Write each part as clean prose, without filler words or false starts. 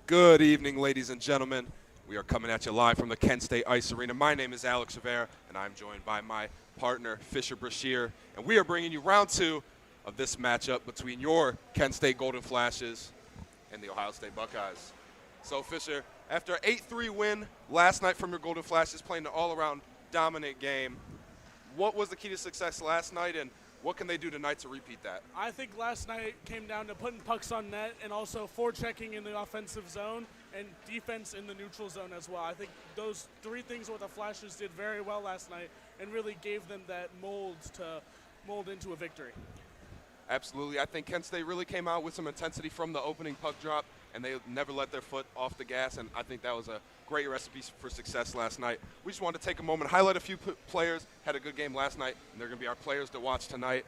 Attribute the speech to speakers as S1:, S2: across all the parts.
S1: Good evening, ladies and gentlemen. We are coming at you live from the Kent State Ice Arena. My name is Alex Rivera, and I'm joined by my partner, Fisher Brashear. And we are bringing you round two of this matchup between your Kent State Golden Flashes and the Ohio State Buckeyes. So, Fisher, after an 8-3 win last night from your Golden Flashes, playing an all-around dominant game, what was the key to success last night, and what can they do tonight to repeat that?
S2: I think last night came down to putting pucks on net and also forechecking in the offensive zone and defense in the neutral zone as well. I think those three things what the Flashes did very well last night and really gave them that mold to mold into a victory.
S1: Absolutely. I think Kent State really came out with some intensity from the opening puck drop, and they never let their foot off the gas, and I think that was a great recipe for success last night. We just wanted to take a moment, highlight a few players, had a good game last night, and they're going to be our players to watch tonight.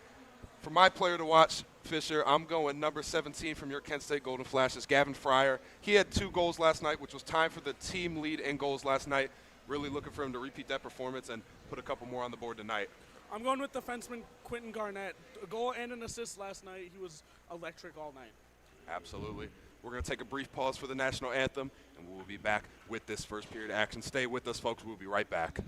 S1: For my player to watch, Fisher, I'm going number 17 from your Kent State Golden Flashes, Gavin Fryer. He had 2 goals last night, which was tied for the team lead in goals last night. Really looking for him to repeat that performance and put a couple more on the board tonight.
S2: I'm going with defenseman Quentin Garnett. A goal and an assist last night. He was electric all night.
S1: Absolutely. We're going to take a brief pause for the national anthem, and we'll be back with this first period action. Stay with us, folks. We'll be right back.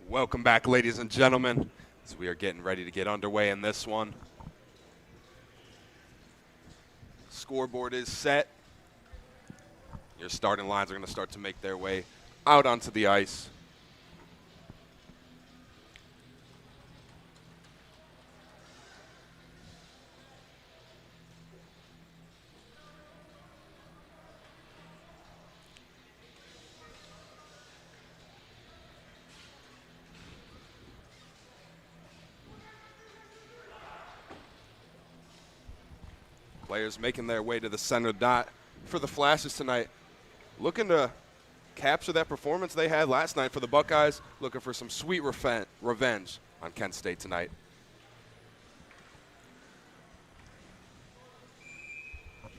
S1: Welcome back, ladies and gentlemen. as we are getting ready to get underway in this one. Scoreboard is set. Your starting lines are going to start to make their way out onto the ice. Players making their way to the center dot for the Flashes tonight. Looking to capture that performance they had last night for the Buckeyes. Looking for some sweet revenge on Kent State tonight.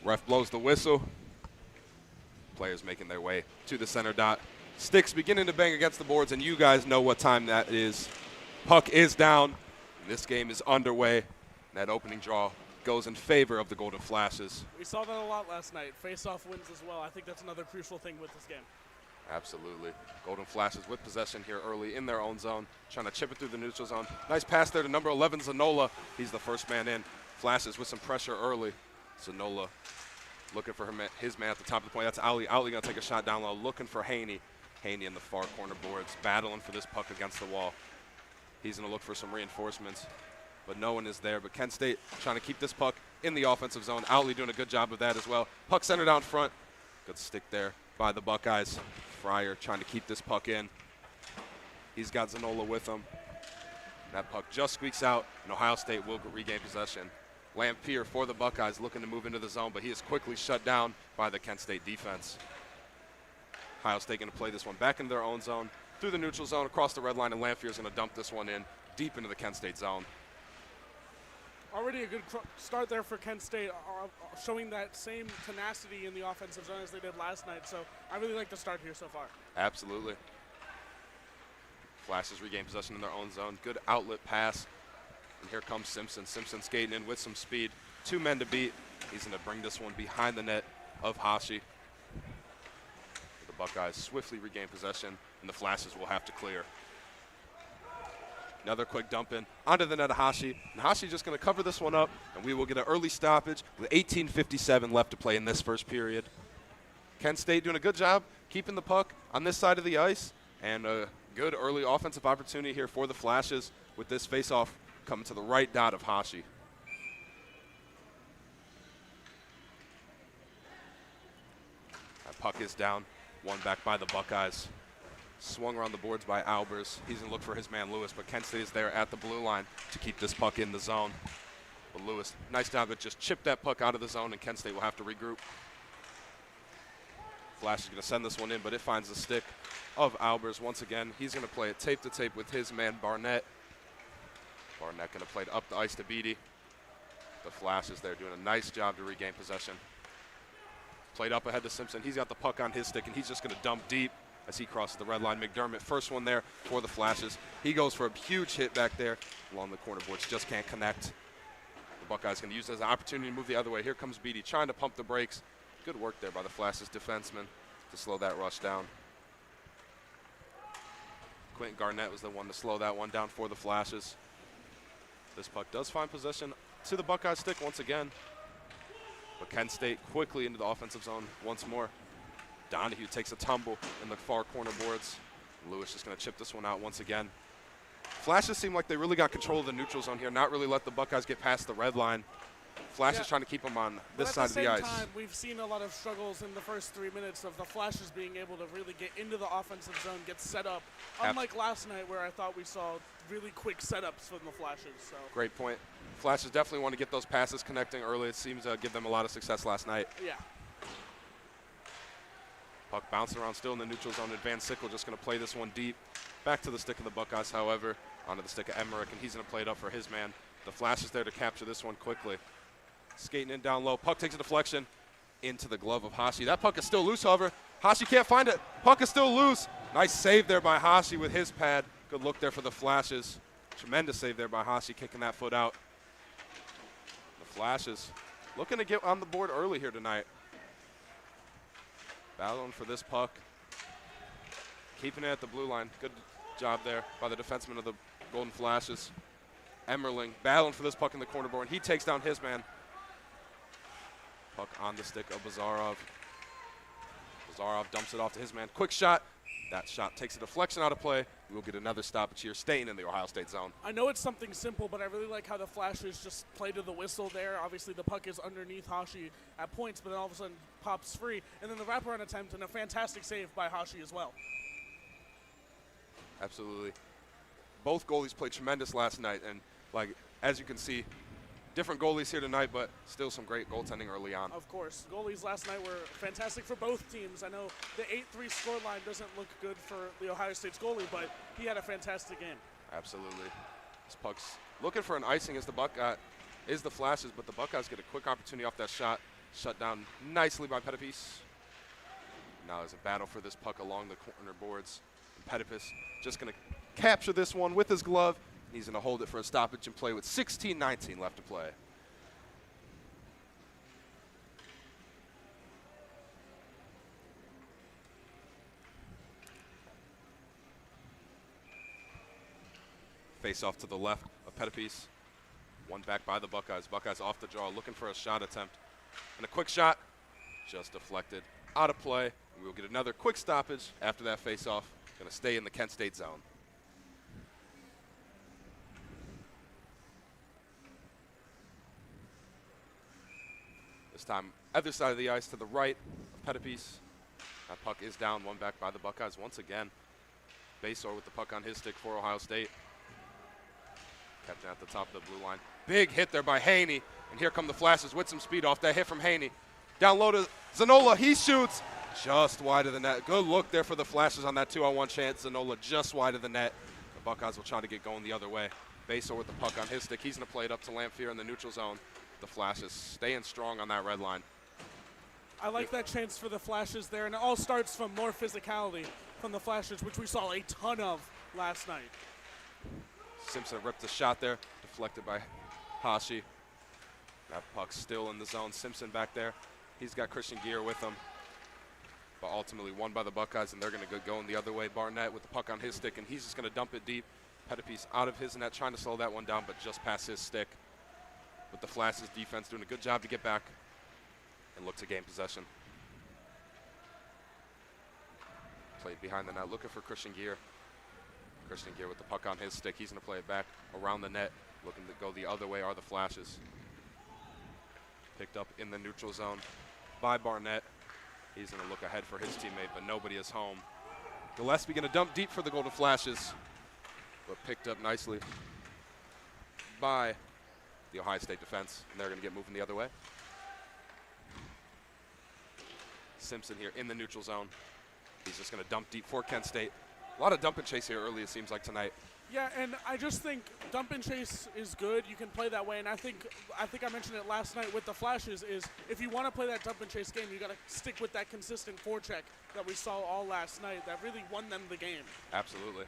S1: Ref blows the whistle. Players making their way to the center dot. Sticks beginning to bang against the boards, and you guys know what time that is. Puck is down. This game is underway. That opening draw goes in favor of the Golden Flashes.
S2: We saw that a lot last night. Face-off wins as well. I think that's another crucial thing with this game.
S1: Absolutely. Golden Flashes with possession here early in their own zone, trying to chip it through the neutral zone. Nice pass there to number 11, Zanola. He's the first man in. Flashes with some pressure early. Zanola looking for his man at the top of the point. That's Ali. Ali going to take a shot down low, looking for Haney. Haney in the far corner boards, battling for this puck against the wall. He's going to look for some reinforcements, but no one is there. But Kent State trying to keep this puck in the offensive zone. Ali doing a good job of that as well. Puck centered out front. Good stick there by the Buckeyes. Fryer trying to keep this puck in. He's got Zanola with him. That puck just squeaks out, and Ohio State will regain possession. Lampier for the Buckeyes looking to move into the zone, but he is quickly shut down by the Kent State defense. Ohio State going to play this one back into their own zone, through the neutral zone, across the red line, and Lampier is going to dump this one in deep into the Kent State zone.
S2: Already a good start there for Kent State, showing that same tenacity in the offensive zone as they did last night. So I really like the start here so far.
S1: Absolutely. Flashes regain possession in their own zone. Good outlet pass. And here comes Simpson. Simpson skating in with some speed. 2 men to beat. He's going to bring this one behind the net of Hashi. The Buckeyes swiftly regain possession, and the Flashes will have to clear. Another quick dump in onto the net of Hashi. And Hashi just going to cover this one up, and we will get an early stoppage with 18:57 left to play in this first period. Kent State doing a good job keeping the puck on this side of the ice, and a good early offensive opportunity here for the Flashes with this face-off coming to the right dot of Hashi. That puck is down, won back by the Buckeyes. Swung around the boards by Albers. He's going to look for his man Lewis, but Kent State is there at the blue line to keep this puck in the zone. But Lewis, nice job to just chip that puck out of the zone, and Kent State will have to regroup. Flash is going to send this one in, but it finds the stick of Albers once again. He's going to play it tape to tape with his man Barnett. Barnett going to play it up the ice to Beatty. The Flash is there doing a nice job to regain possession. Played up ahead to Simpson. He's got the puck on his stick, and he's just going to dump deep as he crosses the red line. McDermott, first one there for the Flashes. He goes for a huge hit back there along the corner boards, just can't connect. The Buckeyes can use it as an opportunity to move the other way. Here comes Beatty trying to pump the brakes. Good work there by the Flashes defenseman to slow that rush down. Quentin Garnett was the one to slow that one down for the Flashes. This puck does find possession to the Buckeye stick once again. But Kent State quickly into the offensive zone once more. Donahue takes a tumble in the far corner boards. Lewis just going to chip this one out once again. Flashes seem like they really got control of the neutral zone here, not really let the Buckeyes get past the red line. Flashes trying to keep them on this side of the ice.
S2: At the same time, we've seen a lot of struggles in the first 3 minutes of the Flashes being able to really get into the offensive zone, get set up. Unlike last night where I thought we saw really quick setups from the Flashes. So.
S1: Great point. Flashes definitely want to get those passes connecting early. It seems to give them a lot of success last night.
S2: Yeah.
S1: Puck bouncing around still in the neutral zone. Van Sickle just going to play this one deep. Back to the stick of the Buckeyes, however, onto the stick of Emmerich, and he's going to play it up for his man. The Flash is there to capture this one quickly. Skating in down low. Puck takes a deflection into the glove of Hashi. That puck is still loose, however. Hashi can't find it. Puck is still loose. Nice save there by Hashi with his pad. Good look there for the Flashes. Tremendous save there by Hashi, kicking that foot out. The Flashes looking to get on the board early here tonight. Battling for this puck. Keeping it at the blue line. Good job there by the defenseman of the Golden Flashes. Emmerling battling for this puck in the corner board, and he takes down his man. Puck on the stick of Bazarov. Bazarov dumps it off to his man. Quick shot. That shot takes a deflection out of play. We'll get another stoppage here, staying in the Ohio State zone.
S2: I know it's something simple, but I really like how the Flashes just play to the whistle there. Obviously, the puck is underneath Hashi at points, but then all of a sudden pops free. And then the wraparound attempt and a fantastic save by Hashi as well.
S1: Absolutely. Both goalies played tremendous last night, and like as you can see, different goalies here tonight, but still some great goaltending early on.
S2: Of course. Goalies last night were fantastic for both teams. I know the 8-3 scoreline doesn't look good for the Ohio State's goalie, but he had a fantastic game.
S1: Absolutely. This puck's looking for an icing as the Buckeye is the Flashes, but the Buckeyes get a quick opportunity off that shot. Shut down nicely by Pettipies. Now there's a battle for this puck along the corner boards. Pettipies just going to capture this one with his glove. He's going to hold it for a stoppage and play with 16:19 left to play. Face off to the left of Pettipies. One back by the Buckeyes. Buckeyes off the draw, looking for a shot attempt. And a quick shot, just deflected out of play. We'll get another quick stoppage after that face-off. Going to stay in the Kent State zone. This time, other side of the ice to the right of Pettipies. That puck is down, one back by the Buckeyes once again. Basor with the puck on his stick for Ohio State. Kept it at the top of the blue line. Big hit there by Haney, and here come the Flashes with some speed off that hit from Haney. Down low to Zanola, he shoots just wide of the net. Good look there for the Flashes on that 2-on-1 chance. Zanola just wide of the net. The Buckeyes will try to get going the other way. Basor with the puck on his stick. He's going to play it up to Lamphere in the neutral zone. The Flashes staying strong on that red line.
S2: I like that chance for the Flashes there, and it all starts from more physicality from the Flashes, which we saw a ton of last night.
S1: Simpson ripped the shot there, deflected by Hashi. That puck's still in the zone. Simpson back there. He's got Christian Gear with him. But ultimately won by the Buckeyes, and they're going to go going the other way. Barnett with the puck on his stick, and he's just going to dump it deep. Pettipies out of his net, trying to slow that one down, but just past his stick. With the Flashes defense doing a good job to get back and look to gain possession. Played behind the net, looking for Christian Gear. Christian Gear with the puck on his stick. He's going to play it back around the net. Looking to go the other way are the Flashes. Picked up in the neutral zone by Barnett. He's going to look ahead for his teammate, but nobody is home. Gillespie going to dump deep for the Golden Flashes, but picked up nicely by the Ohio State defense, and they're going to get moving the other way. Simpson here in the neutral zone. He's just going to dump deep for Kent State. A lot of dump and chase here early, it seems like, tonight.
S2: Yeah, and I just think dump and chase is good. You can play that way, and I think I mentioned it last night with the Flashes is if you want to play that dump and chase game, you got to stick with that consistent forecheck that we saw all last night that really won them the game.
S1: Absolutely.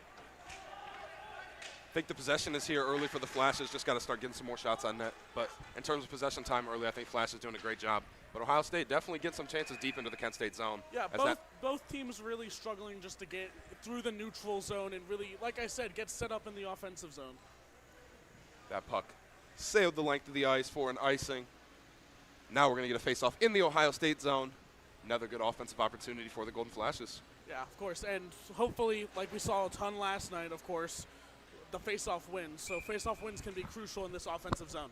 S1: I think the possession is here early for the Flashes. Just got to start getting some more shots on net. But in terms of possession time early, I think Flash is doing a great job. But Ohio State definitely gets some chances deep into the Kent State zone.
S2: Yeah, both teams really struggling just to get through the neutral zone and really, like I said, get set up in the offensive zone.
S1: That puck sailed the length of the ice for an icing. Now we're going to get a face-off in the Ohio State zone. Another good offensive opportunity for the Golden Flashes.
S2: Yeah, of course. And hopefully, like we saw a ton last night, of course, the face-off wins. So face-off wins can be crucial in this offensive zone.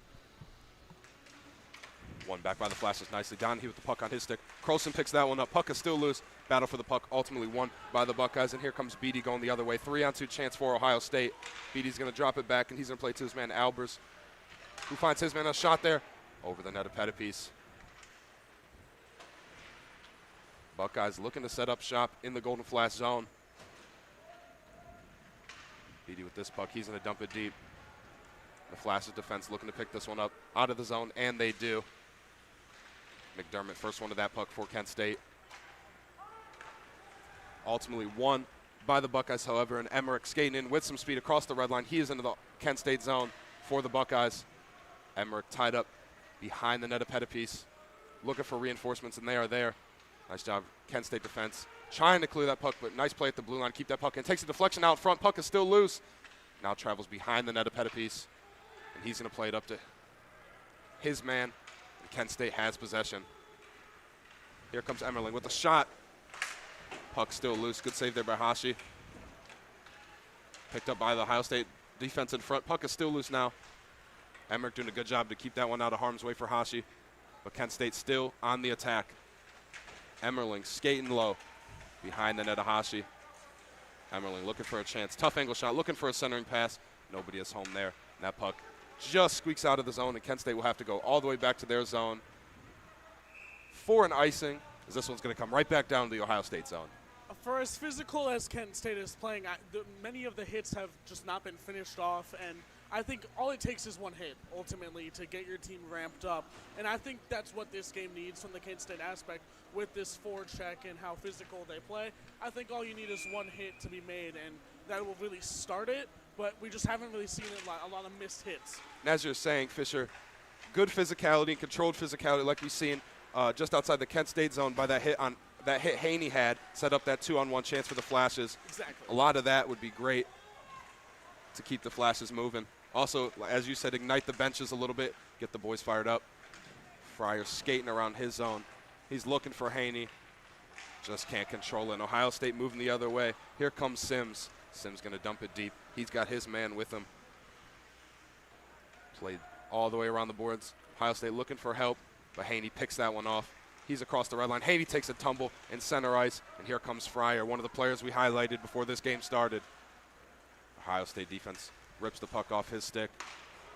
S1: One back by the Flashes nicely. Donahue with the puck on his stick. Croson picks that one up. Puck is still loose. Battle for the puck ultimately won by the Buckeyes. And here comes Beatty going the other way. 3-on-2 chance for Ohio State. Beatty's going to drop it back, and he's going to play to his man Albers, who finds his man a shot there over the net of Pettipies. Buckeyes looking to set up shop in the Golden Flash zone. Beatty with this puck. He's going to dump it deep. The Flash's defense looking to pick this one up out of the zone, and they do. McDermott, first one to that puck for Kent State. Ultimately won by the Buckeyes, however, and Emmerich skating in with some speed across the red line. He is into the Kent State zone for the Buckeyes. Emmerich tied up behind the net of Pettipies, looking for reinforcements, and they are there. Nice job, Kent State defense. Trying to clear that puck, but nice play at the blue line. Keep that puck in. Takes a deflection out front. Puck is still loose. Now travels behind the net of Pettipies. And he's going to play it up to his man. And Kent State has possession. Here comes Emmerling with a shot. Puck still loose. Good save there by Hashi. Picked up by the Ohio State defense in front. Puck is still loose now. Emmerich doing a good job to keep that one out of harm's way for Hashi. But Kent State still on the attack. Emmerling skating low behind the net of Hashi. Emmerling looking for a chance. Tough angle shot, looking for a centering pass. Nobody is home there. And that puck just squeaks out of the zone, and Kent State will have to go all the way back to their zone for an icing, as this one's going to come right back down to the Ohio State zone.
S2: For as physical as Kent State is playing, many of the hits have just not been finished off, and I think all it takes is one hit, ultimately, to get your team ramped up. And I think that's what this game needs from the Kent State aspect with this forecheck and how physical they play. I think all you need is one hit to be made, and that will really start it, but we just haven't really seen a lot of missed hits.
S1: And as you're saying, Fisher, good physicality and controlled physicality like we've seen just outside the Kent State zone by that hit Haney had, set up that 2-on-1 chance for the Flashes.
S2: Exactly.
S1: A lot of that would be great to keep the Flashes moving. Also, as you said, ignite the benches a little bit, get the boys fired up. Fryer skating around his zone. He's looking for Haney. Just can't control it. Ohio State moving the other way. Here comes Sims. Sims going to dump it deep. He's got his man with him. Played all the way around the boards. Ohio State looking for help, but Haney picks that one off. He's across the red line. Haney takes a tumble in center ice, and here comes Fryer, one of the players we highlighted before this game started. Ohio State defense rips the puck off his stick.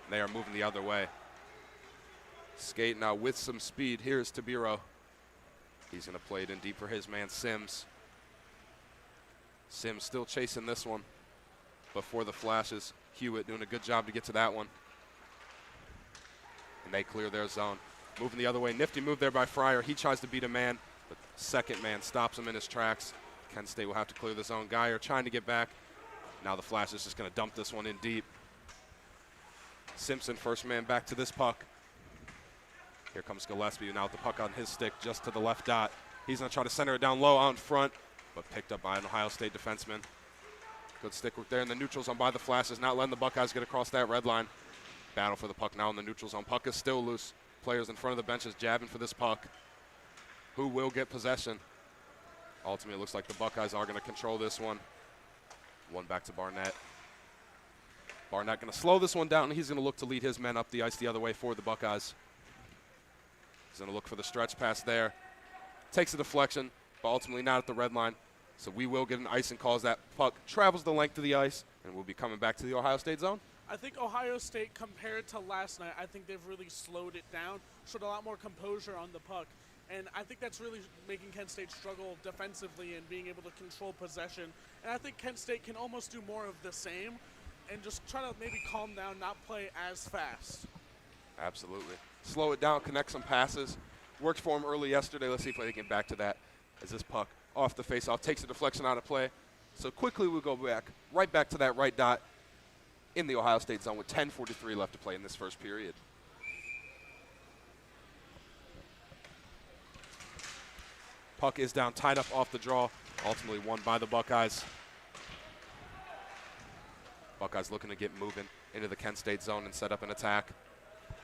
S1: And they are moving the other way. Skate now with some speed. Here's Tabiro. He's going to play it in deep for his man, Sims. Sims still chasing this one before the Flashes. Hewitt doing a good job to get to that one. And they clear their zone. Moving the other way. Nifty move there by Fryer. He tries to beat a man, but second man stops him in his tracks. Kent State will have to clear the zone. Geyer trying to get back. Now the Flash is just going to dump this one in deep. Simpson, first man back to this puck. Here comes Gillespie now with the puck on his stick just to the left dot. He's going to try to center it down low out in front, but picked up by an Ohio State defenseman. Good stick work there in the neutral zone by the Flashes, not letting the Buckeyes get across that red line. Battle for the puck now in the neutral zone. Puck is still loose. Players in front of the benches jabbing for this puck. Who will get possession? Ultimately, it looks like the Buckeyes are going to control this one. One back to Barnett. Barnett going to slow this one down, and he's going to look to lead his men up the ice the other way for the Buckeyes. He's going to look for the stretch pass there. Takes a deflection, but ultimately not at the red line. So we will get an icing call as that puck travels the length of the ice, and we'll be coming back to the Ohio State zone.
S2: I think Ohio State, compared to last night, I think they've really slowed it down, showed a lot more composure on the puck. And I think that's really making Kent State struggle defensively and being able to control possession. And I think Kent State can almost do more of the same and just try to maybe calm down, not play as fast.
S1: Absolutely. Slow it down, connect some passes. Worked for him early yesterday. Let's see if they can get back to that as this puck off the faceoff takes a deflection out of play. So quickly we'll go right back to that right dot in the Ohio State zone with 10:43 left to play in this first period. Puck is down, tied up off the draw, ultimately won by the Buckeyes. Buckeyes looking to get moving into the Kent State zone and set up an attack.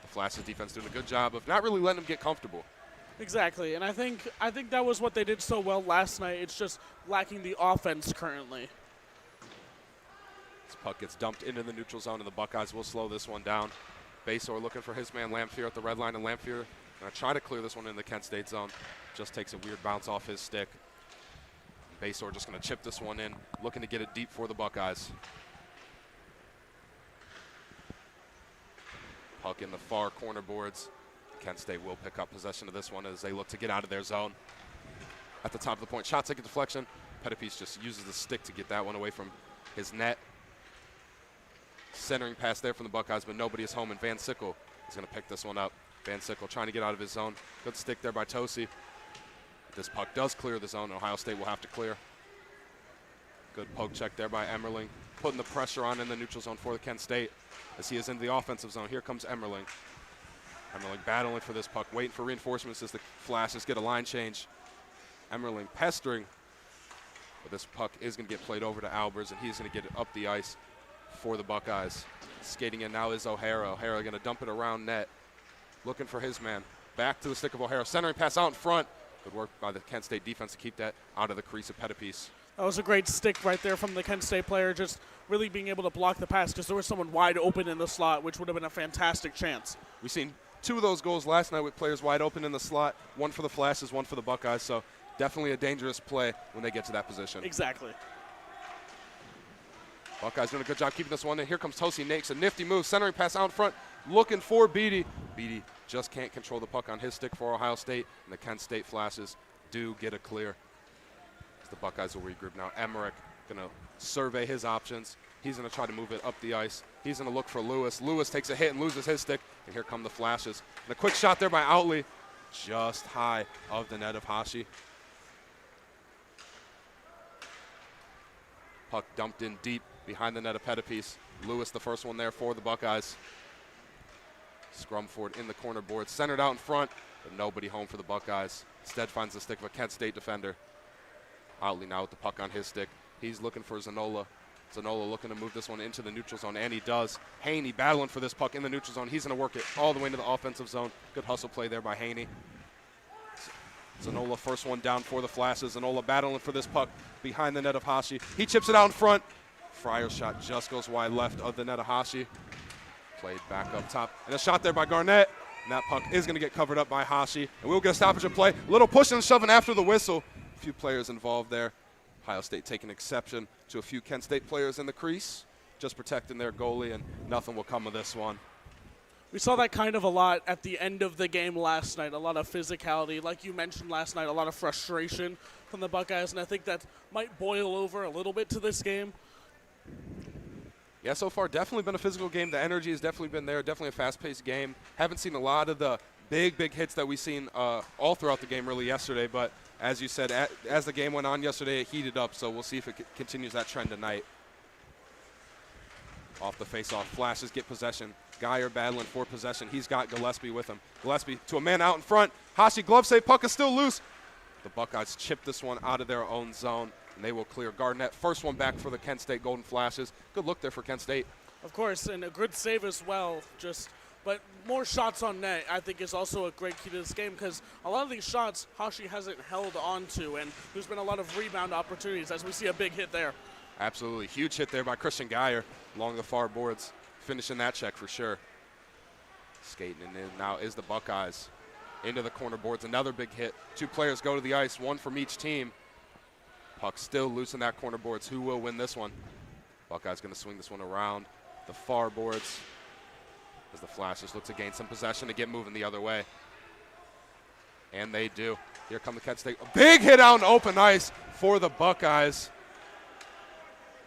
S1: The Flashes defense doing a good job of not really letting them get comfortable.
S2: Exactly, and I think that was what they did so well last night. It's just lacking the offense currently.
S1: This puck gets dumped into the neutral zone, and the Buckeyes will slow this one down. Basor looking for his man Lamphere at the red line, and Lamphere going to try to clear this one in the Kent State zone. Just takes a weird bounce off his stick. Basor just going to chip this one in, looking to get it deep for the Buckeyes. Puck in the far corner boards. Kent State will pick up possession of this one as they look to get out of their zone. At the top of the point, shot take a deflection. Pettipies just uses the stick to get that one away from his net. Centering pass there from the Buckeyes, but nobody is home, and Van Sickle is going to pick this one up. Van Sickle trying to get out of his zone. Good stick there by Tosi. This puck does clear the zone. Ohio State will have to clear. Good poke check there by Emmerling, putting the pressure on in the neutral zone for the Kent State as he is in the offensive zone. Here comes Emmerling. Emmerling battling for this puck, waiting for reinforcements as the Flashes get a line change. Emmerling pestering, but this puck is going to get played over to Albers, and he's going to get it up the ice for the Buckeyes. Skating in now is O'Hara. O'Hara going to dump it around net. Looking for his man. Back to the stick of O'Hara. Centering pass out in front. Good work by the Kent State defense to keep that out of the crease of Pettipiece.
S2: That was a great stick right there from the Kent State player, just really being able to block the pass because there was someone wide open in the slot, which would have been a fantastic chance.
S1: We've seen 2 of those goals last night with players wide open in the slot. 1 for the Flashes, 1 for the Buckeyes. So definitely a dangerous play when they get to that position.
S2: Exactly.
S1: Buckeyes doing a good job keeping this one in. Here comes Tosi Nakes. A nifty move. Centering pass out in front. Looking for Beatty. Beatty just can't control the puck on his stick for Ohio State. And the Kent State Flashes do get a clear. As the Buckeyes will regroup now. Emmerich going to survey his options. He's going to try to move it up the ice. He's going to look for Lewis. Lewis takes a hit and loses his stick. And here come the Flashes. And a quick shot there by Outley. Just high of the net of Hashi. Puck dumped in deep behind the net of Pettipiece. Lewis, the first one there for the Buckeyes. Scrum forward in the corner board. Centered out in front, but nobody home for the Buckeyes. Instead finds the stick of a Kent State defender. Outley now with the puck on his stick. He's looking for Zanola. Zanola looking to move this one into the neutral zone, and he does. Haney battling for this puck in the neutral zone. He's going to work it all the way into the offensive zone. Good hustle play there by Haney. Zanola first one down for the Flashes. Zanola battling for this puck behind the net of Hashi. He chips it out in front. Fryer's shot just goes wide left of the net of Hashi. Played back up top. And a shot there by Garnett. And that puck is going to get covered up by Hashi. And we'll get a stoppage of play. A little pushing and shoving after the whistle. A few players involved there. Ohio State taking exception to a few Kent State players in the crease. Just protecting their goalie, and nothing will come of this one.
S2: We saw that kind of a lot at the end of the game last night, a lot of physicality. Like you mentioned last night, a lot of frustration from the Buckeyes, and I think that might boil over a little bit to this game.
S1: Yeah, so far definitely been a physical game. The energy has definitely been there, definitely a fast-paced game. Haven't seen a lot of the big hits that we've seen all throughout the game really yesterday, but as you said, as the game went on yesterday, it heated up, so we'll see if it continues that trend tonight. Off the face-off, Flashes get possession. Geyer battling for possession. He's got Gillespie with him. Gillespie to a man out in front. Hashi glove save, puck is still loose. The Buckeyes chip this one out of their own zone, and they will clear. Garnett, first one back for the Kent State Golden Flashes. Good look there for Kent State.
S2: Of course, and a good save as well. But more shots on net, I think, is also a great key to this game because a lot of these shots Hashi hasn't held on to, and there's been a lot of rebound opportunities as we see a big hit there. Absolutely.
S1: Huge hit there by Christian Geyer along the far boards. Finishing that check for sure. Skating in now is the Buckeyes. Into the corner boards, another big hit. 2 players go to the ice, 1 from each team. Puck still loose in that corner boards. Who will win this one? Buckeyes going to swing this one around the far boards as the Flashes look to gain some possession to get moving the other way. And they do. Here come the Kent State. A big hit out in open ice for the Buckeyes.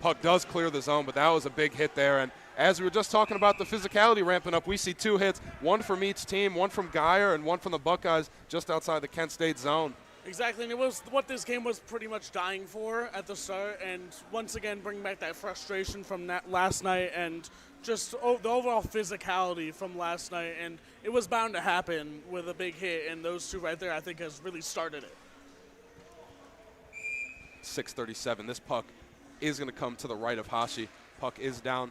S1: Puck does clear the zone, but that was a big hit there. And as we were just talking about the physicality ramping up, we see 2 hits, 1 from each team, 1 from Geyer and 1 from the Buckeyes just outside the Kent State zone.
S2: Exactly, and it was what this game was pretty much dying for at the start, and once again bring back that frustration from that last night and just the overall physicality from last night, and it was bound to happen with a big hit, and those 2 right there I think has really started it.
S1: 6:37, this puck is going to come to the right of Hashi. Puck is down,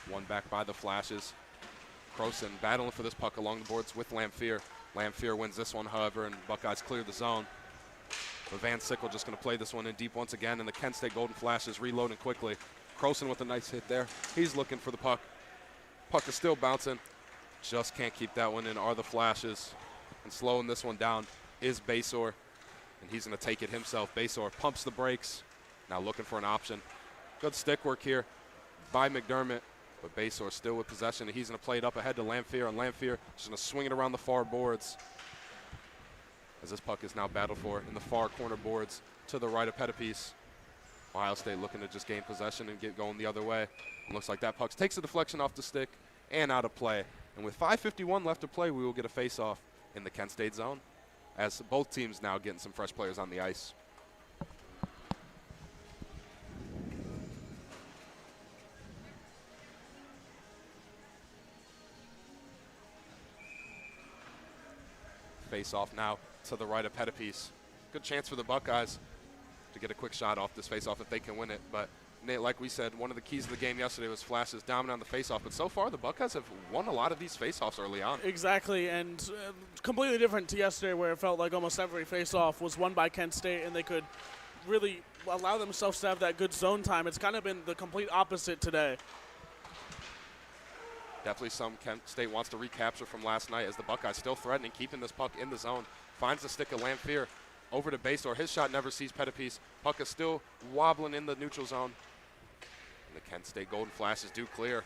S1: 1 back by the Flashes. Croson battling for this puck along the boards with Lamphere. Lamphere wins this one, however, and Buckeyes clear the zone. But Van Sickle just going to play this one in deep once again, and the Kent State Golden Flashes reloading quickly. Croson with a nice hit there. He's looking for the puck. Puck is still bouncing. Just can't keep that one in are the Flashes. And slowing this one down is Basor, and he's going to take it himself. Basor pumps the brakes. Now looking for an option. Good stick work here by McDermott, but Basor still with possession, and he's going to play it up ahead to Lamphere, and Lamphere just going to swing it around the far boards as this puck is now battled for in the far corner boards to the right of Pettipiece. Ohio State looking to just gain possession and get going the other way. And looks like that puck takes a deflection off the stick and out of play. And with 5:51 left to play, we will get a face-off in the Kent State zone as both teams now getting some fresh players on the ice. Face off now to the right of Pettipiece. Good chance for the Buckeyes to get a quick shot off this face-off if they can win it, but Nate, like we said, one of the keys of the game yesterday was Flash's dominant on the faceoff, but so far the Buckeyes have won a lot of these faceoffs early on.
S2: Exactly, and completely different to yesterday where it felt like almost every faceoff was won by Kent State and they could really allow themselves to have that good zone time. It's kind of been the complete opposite today.
S1: Definitely some Kent State wants to recapture from last night as the Buckeyes still threatening, keeping this puck in the zone. Finds the stick of Lamphere over to Basor. His shot never sees Pettipiece. Puck is still wobbling in the neutral zone. And the Kent State Golden Flashes do clear.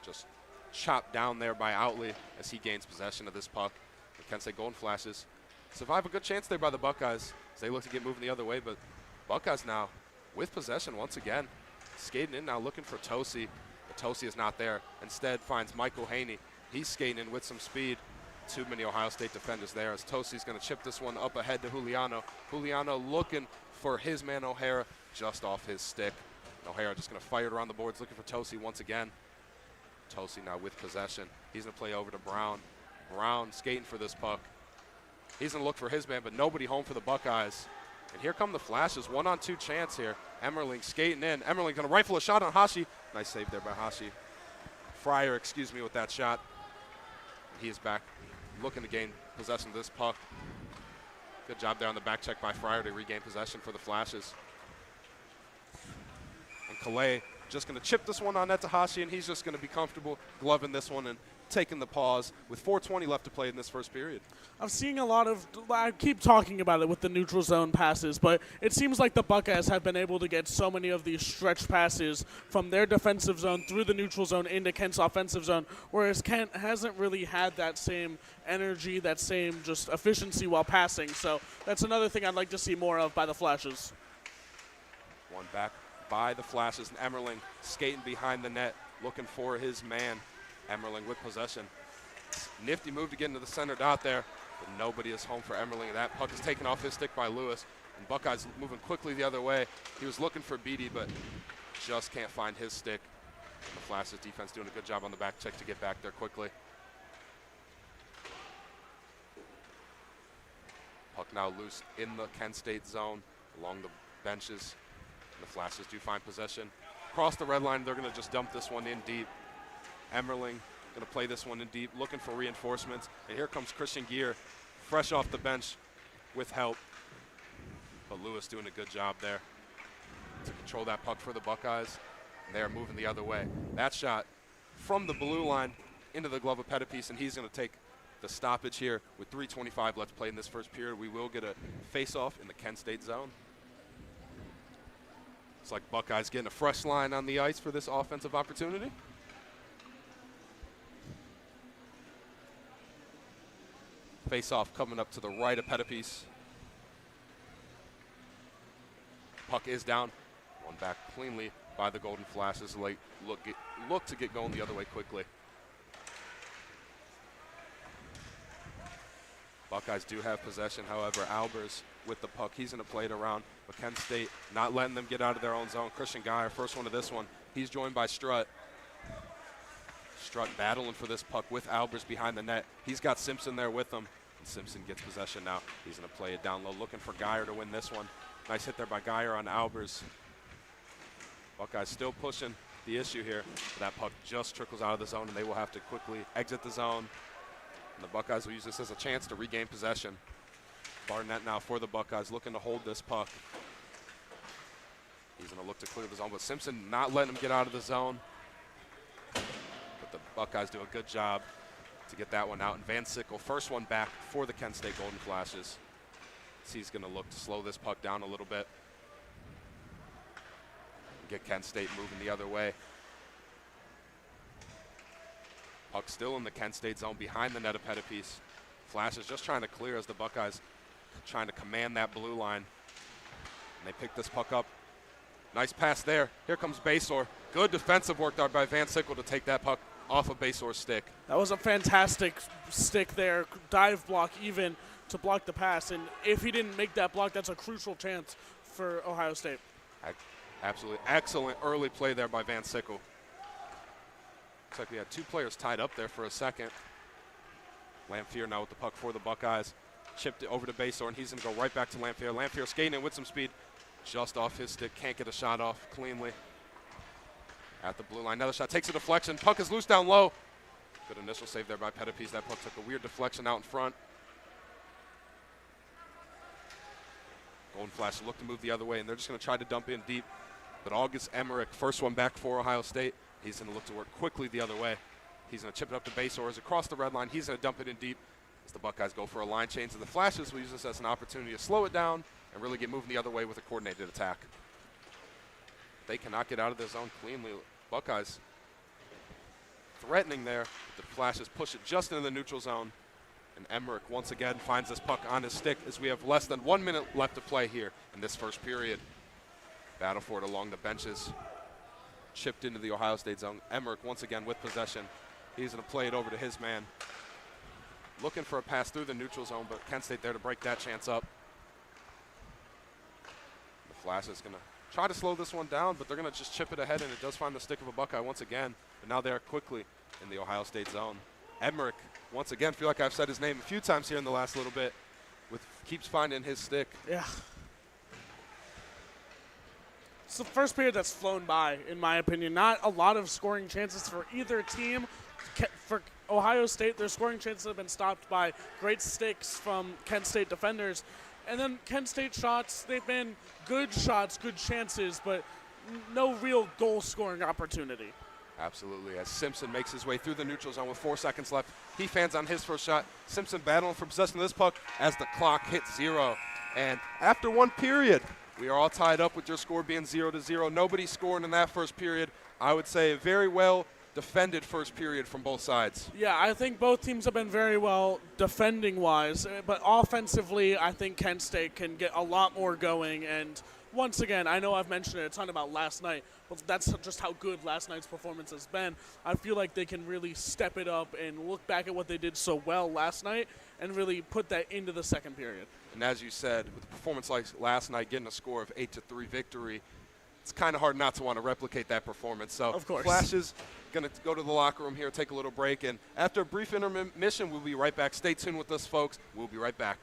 S1: Just chopped down there by Outley as he gains possession of this puck. The Kent State Golden Flashes survive a good chance there by the Buckeyes as they look to get moving the other way, but Buckeyes now with possession once again. Skating in now looking for Tosi, but Tosi is not there. Instead finds Michael Haney. He's skating in with some speed. Too many Ohio State defenders there as Tosi's going to chip this one up ahead to Juliano. Juliano looking for his man O'Hara just off his stick. And O'Hara just going to fire it around the boards looking for Tosi once again. Tosi now with possession. He's going to play over to Brown. Brown skating for this puck. He's going to look for his man, but nobody home for the Buckeyes. And here come the Flashes. 1-on-2 chance here. Emmerling skating in. Emmerling going to rifle a shot on Hashi. Nice save there by Hashi. Fryer, excuse me, with that shot. He is back looking to gain possession of this puck. Good job there on the back check by Fryer to regain possession for the Flashes. And Calais just going to chip this one on net to Hashi, and he's just going to be comfortable gloving this one and taking the pause with 4:20 left to play in this first period.
S2: I'm seeing a lot of, I keep talking about it with the neutral zone passes, but it seems like the Buckeyes have been able to get so many of these stretch passes from their defensive zone through the neutral zone into Kent's offensive zone, whereas Kent hasn't really had that same energy, that same just efficiency while passing. So that's another thing I'd like to see more of by the Flashes.
S1: One back by the Flashes, and Emmerling skating behind the net, looking for his man. Emmerling with possession. Nifty move to get into the center dot there, but nobody is home for Emmerling. That puck is taken off his stick by Lewis, and Buckeyes moving quickly the other way. He was looking for Beatty, but just can't find his stick. And the Flashes defense doing a good job on the back check to get back there quickly. Puck now loose in the Kent State zone along the benches. And the Flashes do find possession. Across the red line, they're going to just dump this one in deep. Emmerling going to play this one in deep, looking for reinforcements. And here comes Christian Gear, fresh off the bench with help. But Lewis doing a good job there to control that puck for the Buckeyes. And they are moving the other way. That shot from the blue line into the glove of Pettipiece, and he's going to take the stoppage here with 3:25 left to play in this first period. We will get a face-off in the Kent State zone. It's like Buckeyes getting a fresh line on the ice for this offensive opportunity. Face-off coming up to the right of Pettipiece. Puck is down. One back cleanly by the Golden Flashes. Look to get going the other way quickly. Buckeyes do have possession, however. Albers with the puck. He's going to play it around. But Kent State not letting them get out of their own zone. Christian Geyer, first one of this one. He's joined by Strutt. Strutt battling for this puck with Albers behind the net. He's got Simpson there with him. And Simpson gets possession now. He's going to play it down low, looking for Geyer to win this one. Nice hit there by Geyer on Albers. Buckeyes still pushing the issue here. But that puck just trickles out of the zone, and they will have to quickly exit the zone. And the Buckeyes will use this as a chance to regain possession. Barnett now for the Buckeyes, looking to hold this puck. He's going to look to clear the zone, but Simpson not letting him get out of the zone. But the Buckeyes do a good job to get that one out. And Van Sickle, first one back for the Kent State Golden Flashes. So he's going to look to slow this puck down a little bit. Get Kent State moving the other way. Puck still in the Kent State zone behind the net of Pettipiece. Flashes just trying to clear as the Buckeyes trying to command that blue line. And they pick this puck up. Nice pass there. Here comes Basor. Good defensive work there by Van Sickle to take that puck off of Basor's stick.
S2: That was a fantastic stick there. Dive block even to block the pass. And if he didn't make that block, that's a crucial chance for Ohio State.
S1: Absolutely excellent early play there by Van Sickle. Looks like we had two players tied up there for a second. Lamphere now with the puck for the Buckeyes. Chipped it over to Basor, and he's going to go right back to Lamphere. Lamphere skating in with some speed. just off his stick, can't get a shot off cleanly. At the blue line, another shot, takes a deflection, puck is loose down low. Good initial save there by Pettipies. That puck took a weird deflection out in front. Golden Flash look to move the other way, and they're just going to try to dump in deep. But August Emmerich, first one back for Ohio State. He's going to look to work quickly the other way. He's going to chip it up to base oars across the red line. He's going to dump it in deep as the Buckeyes go for a line change. And the Flashes will use this as an opportunity to slow it down and really get moving the other way with a coordinated attack. They cannot get out of their zone cleanly. Buckeyes threatening there. The Flashes push it just into the neutral zone. And Emmerich once again finds this puck on his stick as we have less than 1 minute left to play here in this first period. Battle for it along the benches. Chipped into the Ohio State zone. Emmerich once again with possession. He's going to play it over to his man. Looking for a pass through the neutral zone, but Kent State there to break that chance up. The Flash is going to try to slow this one down, but they're going to just chip it ahead, and it does find the stick of a Buckeye once again. But now they're quickly in the Ohio State zone. Emmerich, once again, feel like I've said his name a few times here in the last little bit, keeps finding his stick.
S2: Yeah. It's the first period that's flown by, in my opinion. Not a lot of scoring chances for either team. For Ohio State, their scoring chances have been stopped by great sticks from Kent State defenders. And then Kent State shots, they've been good shots, good chances, but no real goal-scoring opportunity.
S1: Absolutely. As Simpson makes his way through the neutral zone with 4 seconds left, he fans on his first shot. Simpson battling for possession of this puck as the clock hits 0. And after one period, we are all tied up with your score being 0-0. Nobody scoring in that first period. I would say a very well defended first period from both sides.
S2: Yeah, I think both teams have been very well defending-wise, but offensively, I think Kent State can get a lot more going. And once again, I know I've mentioned it a ton about last night, but that's just how good last night's performance has been. I feel like they can really step it up and look back at what they did so well last night and really put that into the second period.
S1: And as you said, with a performance like last night, getting a score of 8-3 victory, it's kind of hard not to want to replicate that performance. So
S2: of course.
S1: Flashes going to go to the locker room here, take a little break, and after a brief intermission, we'll be right back. Stay tuned with us, folks. We'll be right back.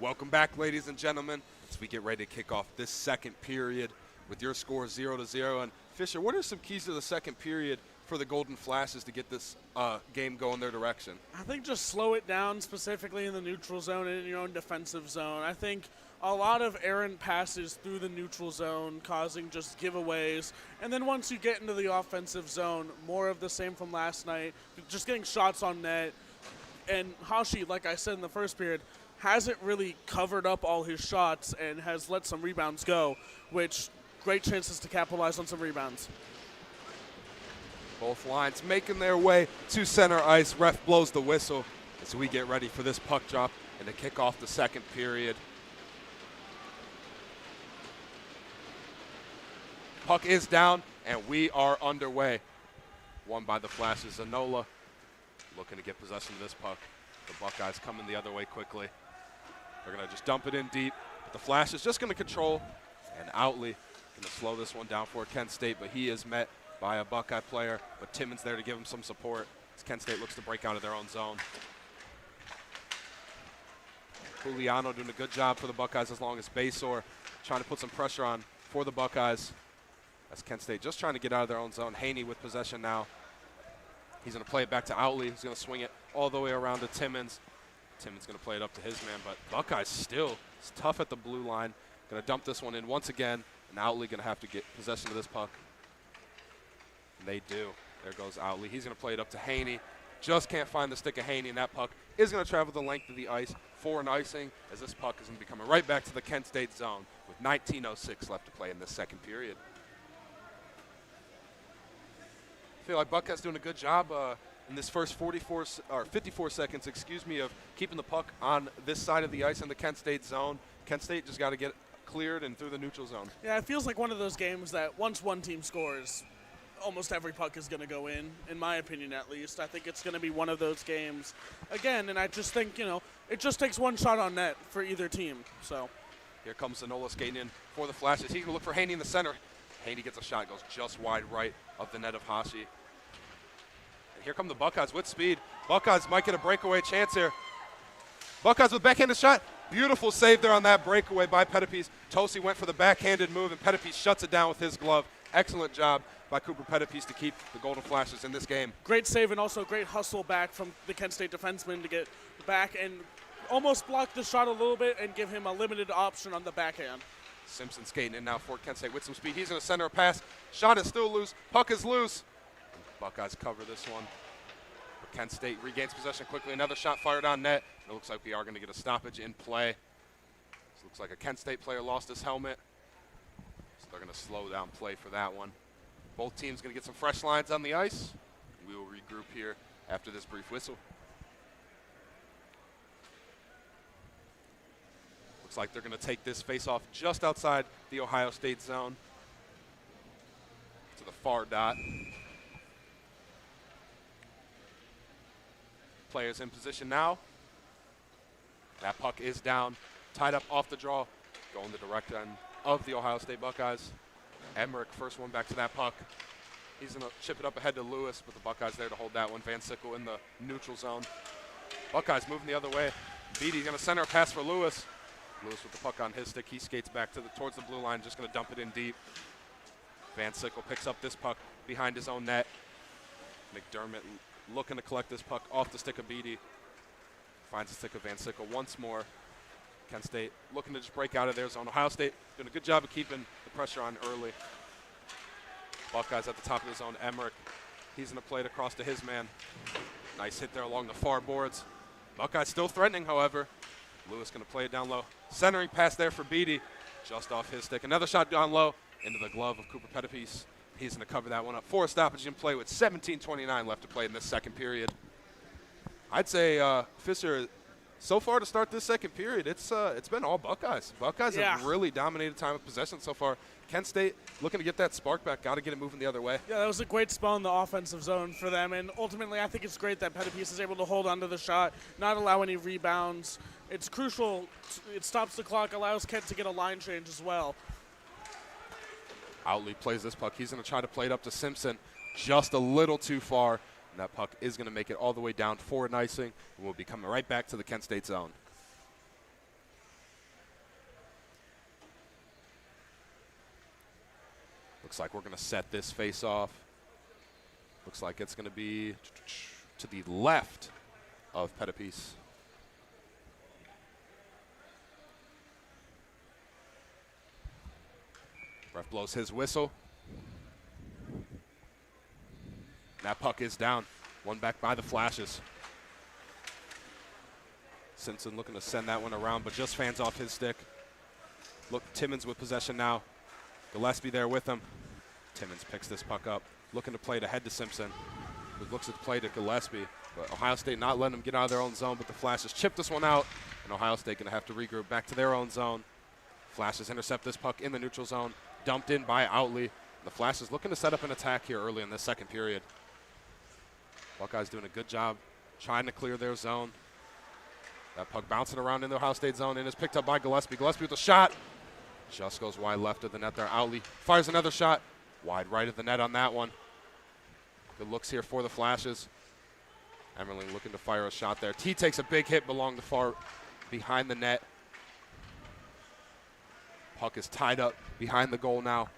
S1: Welcome back, ladies and gentlemen, as we get ready to kick off this second period with your score 0-0. And Fisher, what are some keys to the second period for the Golden Flashes to get this game going their direction?
S2: I think just slow it down, specifically in the neutral zone and in your own defensive zone. I think a lot of errant passes through the neutral zone causing just giveaways. And then once you get into the offensive zone, more of the same from last night, just getting shots on net. And Hashi, like I said in the first period, hasn't really covered up all his shots and has let some rebounds go, which great chances to capitalize on some rebounds.
S1: Both lines making their way to center ice. Ref blows the whistle as we get ready for this puck drop and to kick off the second period. Puck is down, and we are underway. Won by the Flashes. Zanola looking to get possession of this puck. The Buckeyes coming the other way quickly. They're going to just dump it in deep. But the Flash is just going to control, and Outley going to slow this one down for Kent State, but he is met by a Buckeye player, but Timmons there to give him some support as Kent State looks to break out of their own zone. Juliano doing a good job for the Buckeyes as long as Basor trying to put some pressure on for the Buckeyes. As Kent State just trying to get out of their own zone. Haney with possession now. He's going to play it back to Outley. He's going to swing it all the way around to Timmons. Timmons going to play it up to his man, but Buckeyes still is tough at the blue line. Going to dump this one in once again, and Outley going to have to get possession of this puck. And they do. There goes Outley. He's going to play it up to Haney. Just can't find the stick of Haney, and that puck is going to travel the length of the ice for an icing, as this puck is going to be coming right back to the Kent State zone with 19:06 left to play in this second period. I feel like Buckeyes doing a good job in this first 54 seconds, of keeping the puck on this side of the ice in the Kent State zone. Kent State just got to get cleared and through the neutral zone.
S2: Yeah, it feels like one of those games that once one team scores, almost every puck is going to go in my opinion at least. I think it's going to be one of those games again, and I just think, it just takes one shot on net for either team. So
S1: here comes Zanola skating in for the Flashes. He's going to look for Haney in the center. Haney gets a shot, goes just wide right of the net of Hashi. And here come the Buckeyes with speed. Buckeyes might get a breakaway chance here. Buckeyes with backhanded shot. Beautiful save there on that breakaway by Pettipies. Tosi went for the backhanded move, and Pettipies shuts it down with his glove. Excellent job by Cooper Pettipies to keep the Golden Flashes in this game.
S2: Great save and also great hustle back from the Kent State defenseman to get back and almost block the shot a little bit and give him a limited option on the backhand.
S1: Simpson skating in now for Kent State with some speed. He's going to center a pass. Shot is still loose. Puck is loose. Buckeyes cover this one. But Kent State regains possession quickly. Another shot fired on net. It looks like we are going to get a stoppage in play. This looks like a Kent State player lost his helmet. So they're going to slow down play for that one. Both teams going to get some fresh lines on the ice. We will regroup here after this brief whistle. Looks like they're going to take this face-off just outside the Ohio State zone to the far dot. Players in position now. That puck is down, tied up off the draw, going the direct end of the Ohio State Buckeyes. Emmerich, first one back to that puck. He's going to chip it up ahead to Lewis, but the Buckeyes there to hold that one. Van Sickle in the neutral zone. Buckeyes moving the other way. Beatty's going to center a pass for Lewis. Lewis with the puck on his stick. He skates back towards the blue line, just going to dump it in deep. Van Sickle picks up this puck behind his own net. McDermott looking to collect this puck off the stick of Beatty. Finds the stick of Van Sickle once more. Kent State looking to just break out of their zone. Ohio State doing a good job of keeping the pressure on early. Buckeyes at the top of the zone. Emmerich, he's going to play it across to his man. Nice hit there along the far boards. Buckeyes still threatening, however. Lewis going to play it down low. Centering pass there for Beatty, just off his stick. Another shot down low into the glove of Cooper Pettipies. He's going to cover that one up for a stoppage in play with 17:29 left to play in this second period. I'd say Fisher, so far to start this second period, it's been all Buckeyes. Buckeyes have really dominated time of possession so far. Kent State looking to get that spark back. Got to get it moving the other way.
S2: Yeah, that was a great spell in the offensive zone for them, and ultimately I think it's great that Pettipies is able to hold onto the shot, not allow any rebounds. It's crucial. It stops the clock, allows Kent to get a line change as well.
S1: Outley plays this puck. He's going to try to play it up to Simpson just a little too far. And that puck is going to make it all the way down for an icing. And we'll be coming right back to the Kent State zone. Looks like we're going to set this face off. Looks like it's going to be to the left of Pettipies. Ref blows his whistle. That puck is down. One back by the Flashes. Simpson looking to send that one around, but just fans off his stick. Look, Timmons with possession now. Gillespie there with him. Timmons picks this puck up, looking to play it ahead to Simpson, who looks at the play to Gillespie. But Ohio State not letting them get out of their own zone, but the Flashes chip this one out, and Ohio State going to have to regroup back to their own zone. Flashes intercept this puck in the neutral zone, dumped in by Outley. The Flashes looking to set up an attack here early in this second period. Buckeyes doing a good job trying to clear their zone. That puck bouncing around in the Ohio State zone and is picked up by Gillespie. Gillespie with a shot. Just goes wide left of the net there. Outley fires another shot. Wide right of the net on that one. Good looks here for the Flashes. Emmerling looking to fire a shot there. T takes a big hit along the far behind the net. Puck is tied up behind the goal now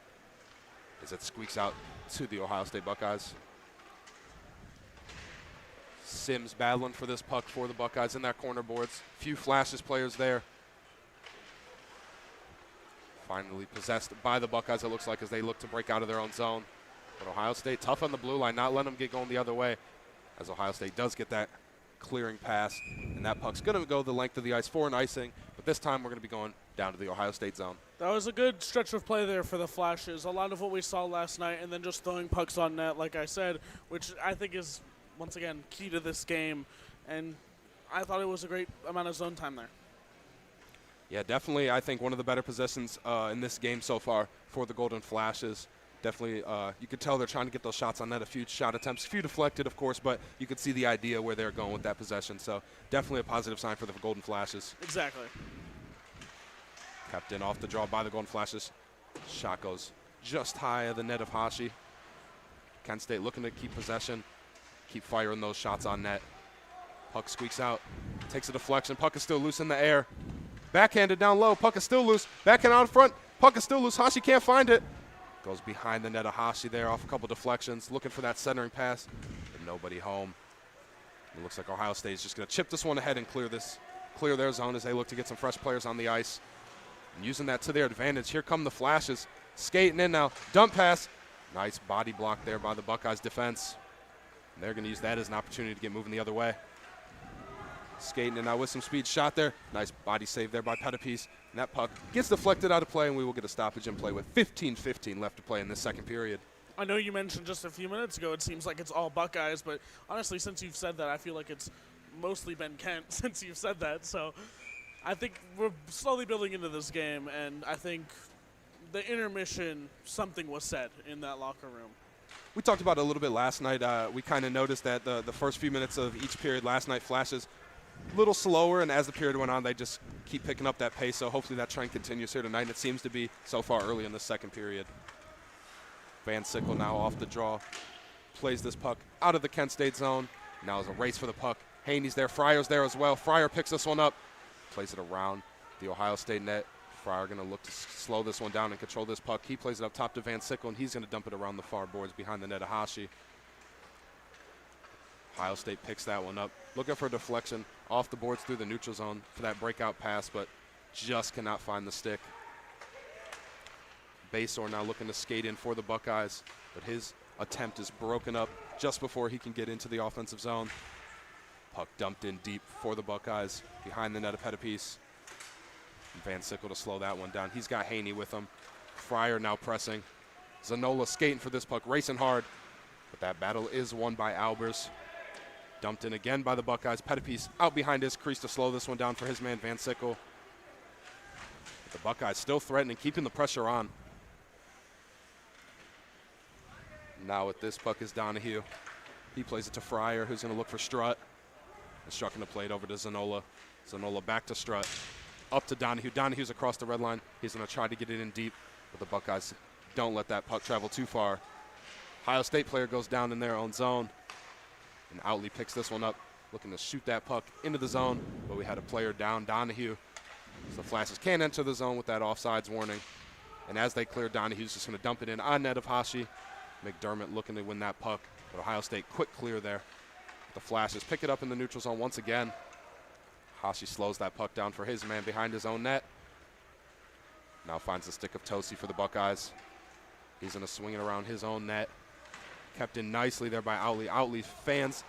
S1: as it squeaks out to the Ohio State Buckeyes. Sims battling for this puck for the Buckeyes in that corner boards. Few Flashes players there. Finally possessed by the Buckeyes, it looks like, as they look to break out of their own zone. But Ohio State tough on the blue line, not letting them get going the other way, as Ohio State does get that clearing pass. And that puck's going to go the length of the ice for an icing. But this time we're going to be going down to the Ohio State zone.
S2: That was a good stretch of play there for the Flashes. A lot of what we saw last night, and then just throwing pucks on net, like I said, which I think is, once again, key to this game. And I thought it was a great amount of zone time there.
S1: Yeah, definitely, I think one of the better possessions in this game so far for the Golden Flashes. Definitely, you could tell they're trying to get those shots on net, a few shot attempts, a few deflected, of course, but you could see the idea where they're going with that possession. So definitely a positive sign for the Golden Flashes.
S2: Exactly.
S1: Kept in off the draw by the Golden Flashes. Shot goes just high of the net of Hashi. Kent State looking to keep possession, keep firing those shots on net. Puck squeaks out, takes a deflection. Puck is still loose in the air. Backhanded down low, puck is still loose. Backhand out in front, puck is still loose. Hashi can't find it. Goes behind the net of Hashi there off a couple deflections, looking for that centering pass, but nobody home. It looks like Ohio State is just going to chip this one ahead and clear their zone as they look to get some fresh players on the ice. And using that to their advantage, here come the Flashes. Skating in now, dump pass. Nice body block there by the Buckeyes defense. And they're going to use that as an opportunity to get moving the other way. Skating in now with some speed, shot there. Nice body save there by Pettipies. And that puck gets deflected out of play, and we will get a stoppage in play with 15:15 left to play in this second period.
S2: I know you mentioned just a few minutes ago it seems like it's all Buckeyes, but honestly, since you've said that, I feel like it's mostly been Kent since you've said that. So I think we're slowly building into this game, and I think the intermission, something was said in that locker room.
S1: We talked about it a little bit last night. We kind of noticed that the first few minutes of each period last night, Flashes a little slower, and as the period went on, they just keep picking up that pace. So hopefully that trend continues here tonight. It seems to be so far early in the second period. Van Sickle now off the draw, plays this puck out of the Kent State zone. Now is a race for the puck. Haney's there, Fryer's there as well. Fryer picks this one up, plays it around the Ohio State net. Fryer going to look to slow this one down and control this puck. He plays it up top to Van Sickle, and he's going to dump it around the far boards behind the net of Hashi. Ohio State picks that one up. Looking for a deflection off the boards through the neutral zone for that breakout pass, but just cannot find the stick. Basor now looking to skate in for the Buckeyes, but his attempt is broken up just before he can get into the offensive zone. Puck dumped in deep for the Buckeyes behind the net of Pettipies. Van Sickle to slow that one down. He's got Haney with him. Fryer now pressing. Zanola skating for this puck, racing hard, but that battle is won by Albers. Dumped in again by the Buckeyes. Pettipies out behind his crease to slow this one down for his man Van Sickle. But the Buckeyes still threatening, keeping the pressure on. Now with this puck is Donahue. He plays it to Fryer, who's going to look for Strutt. And Strutt going to play it over to Zanola. Zanola back to Strutt. Up to Donahue. Donahue's across the red line. He's going to try to get it in deep, but the Buckeyes don't let that puck travel too far. Ohio State player goes down in their own zone, and Outley picks this one up, looking to shoot that puck into the zone, but we had a player down, Donahue. So the Flashes can't enter the zone with that offsides warning. And as they clear, Donahue's just going to dump it in on net of Hashi. McDermott looking to win that puck, but Ohio State quick clear there. The Flashes pick it up in the neutral zone once again. Hashi slows that puck down for his man behind his own net. Now finds the stick of Tosi for the Buckeyes. He's going to swing it around his own net. Kept in nicely there by Outley. Outley fans.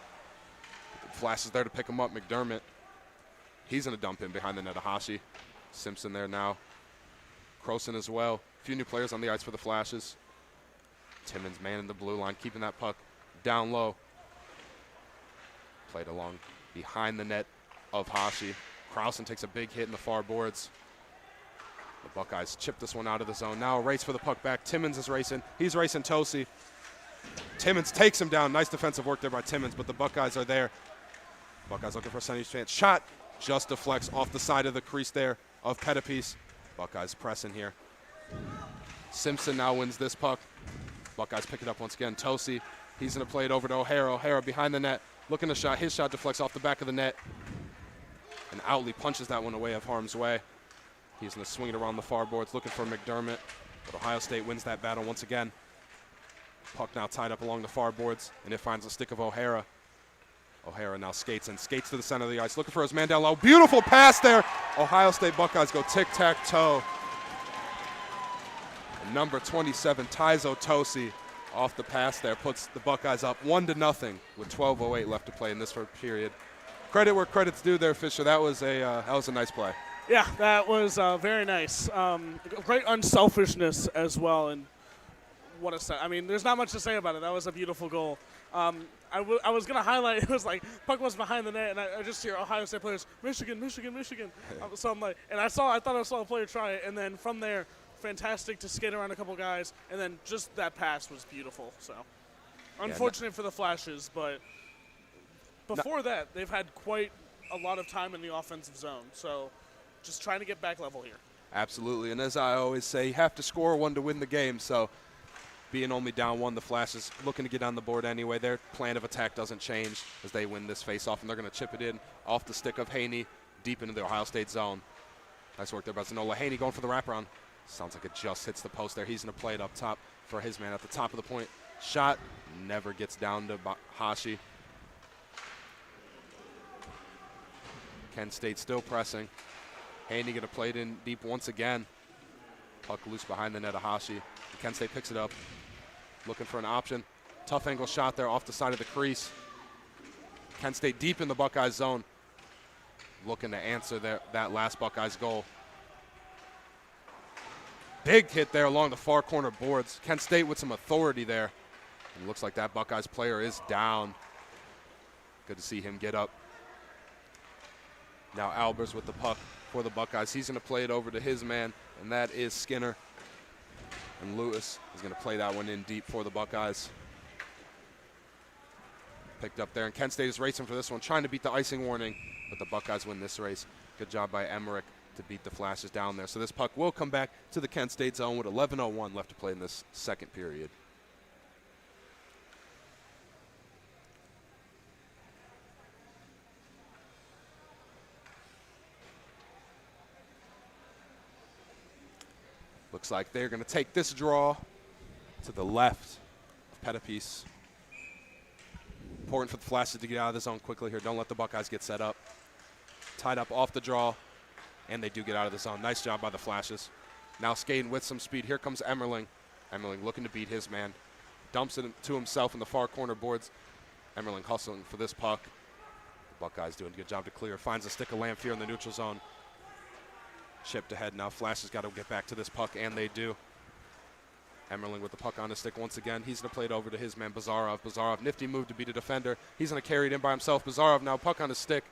S1: The Flash is there to pick him up. McDermott. He's going to dump in behind the net of Hashi. Simpson there now. Croson as well. A few new players on the ice for the Flashes. Timmons man in the blue line, keeping that puck down low. Played along behind the net of Hashi. Krausen takes a big hit in the far boards. The Buckeyes chip this one out of the zone. Now a race for the puck back. Timmons is racing. He's racing Tosi. Timmons takes him down. Nice defensive work there by Timmons, but the Buckeyes are there. Buckeyes looking for a century chance. Shot just deflects off the side of the crease there of Pettipies. Buckeyes pressing here. Simpson now wins this puck. Buckeyes pick it up once again. Tosi, he's going to play it over to O'Hara. O'Hara behind the net, looking to shot. His shot deflects off the back of the net. And Outley punches that one away of harm's way. He's going to swing it around the far boards, looking for McDermott. But Ohio State wins that battle once again. Puck now tied up along the far boards, and it finds the stick of O'Hara. O'Hara now skates and skates to the center of the ice, looking for his man down low. Beautiful pass there. Ohio State Buckeyes go tic-tac-toe. Number 27, Taizo Tosi, off the pass there, puts the Buckeyes up 1-0 with 12:08 left to play in this first period. Credit where credit's due there, Fisher. That was a nice play.
S2: Yeah, that was very nice. Great unselfishness as well, and what a set. I mean, there's not much to say about it. That was a beautiful goal. I was going to highlight, it was like, puck was behind the net, and I just hear Ohio State players, Michigan, Michigan, Michigan. So I'm like, and I thought I saw a player try it, and then from there, fantastic to skate around a couple guys, and then just that pass was beautiful. So unfortunate for the Flashes, but before that, they've had quite a lot of time in the offensive zone. So just trying to get back level here.
S1: Absolutely, and as I always say, you have to score one to win the game. So being only down one, the Flashes looking to get on the board anyway. Their plan of attack doesn't change as they win this face-off, and they're going to chip it in off the stick of Haney deep into the Ohio State zone. Nice work there by Zanola. Haney going for the wraparound. Sounds like it just hits the post there. He's going to play it up top for his man at the top of the point. Shot never gets down to Hashi. Kent State still pressing. Haney going to play it in deep once again. Puck loose behind the net of Hashi. Kent State picks it up. Looking for an option. Tough angle shot there off the side of the crease. Kent State deep in the Buckeyes zone. Looking to answer that last Buckeyes goal. Big hit there along the far corner boards. Kent State with some authority there. It looks like that Buckeyes player is down. Good to see him get up. Now Albers with the puck for the Buckeyes. He's going to play it over to his man, and that is Skinner. And Lewis is going to play that one in deep for the Buckeyes. Picked up there, and Kent State is racing for this one, trying to beat the icing warning, but the Buckeyes win this race. Good job by Emmerich to beat the Flashes down there. So this puck will come back to the Kent State zone with 11:01 left to play in this second period. Looks like they're going to take this draw to the left of Pettipiece. Important for the Flashes to get out of the zone quickly here. Don't let the Buckeyes get set up. Tied up off the draw, and they do get out of the zone. Nice job by the Flashes. Now skating with some speed. Here comes Emmerling. Emmerling looking to beat his man. Dumps it to himself in the far corner boards. Emmerling hustling for this puck. The Buckeyes doing a good job to clear. Finds a stick of Lamphere in the neutral zone. Chipped ahead now. Flashes got to get back to this puck, and they do. Emmerling with the puck on his stick once again. He's going to play it over to his man, Bazarov. Bazarov, nifty move to beat a defender. He's going to carry it in by himself. Bazarov now puck on his stick.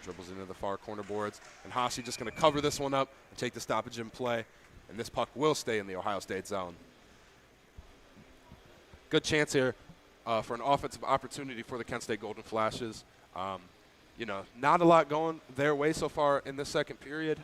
S1: Dribbles into the far corner boards. And Hashi just going to cover this one up and take the stoppage in play. And this puck will stay in the Ohio State zone. Good chance here for an offensive opportunity for the Kent State Golden Flashes. Not a lot going their way so far in this second period.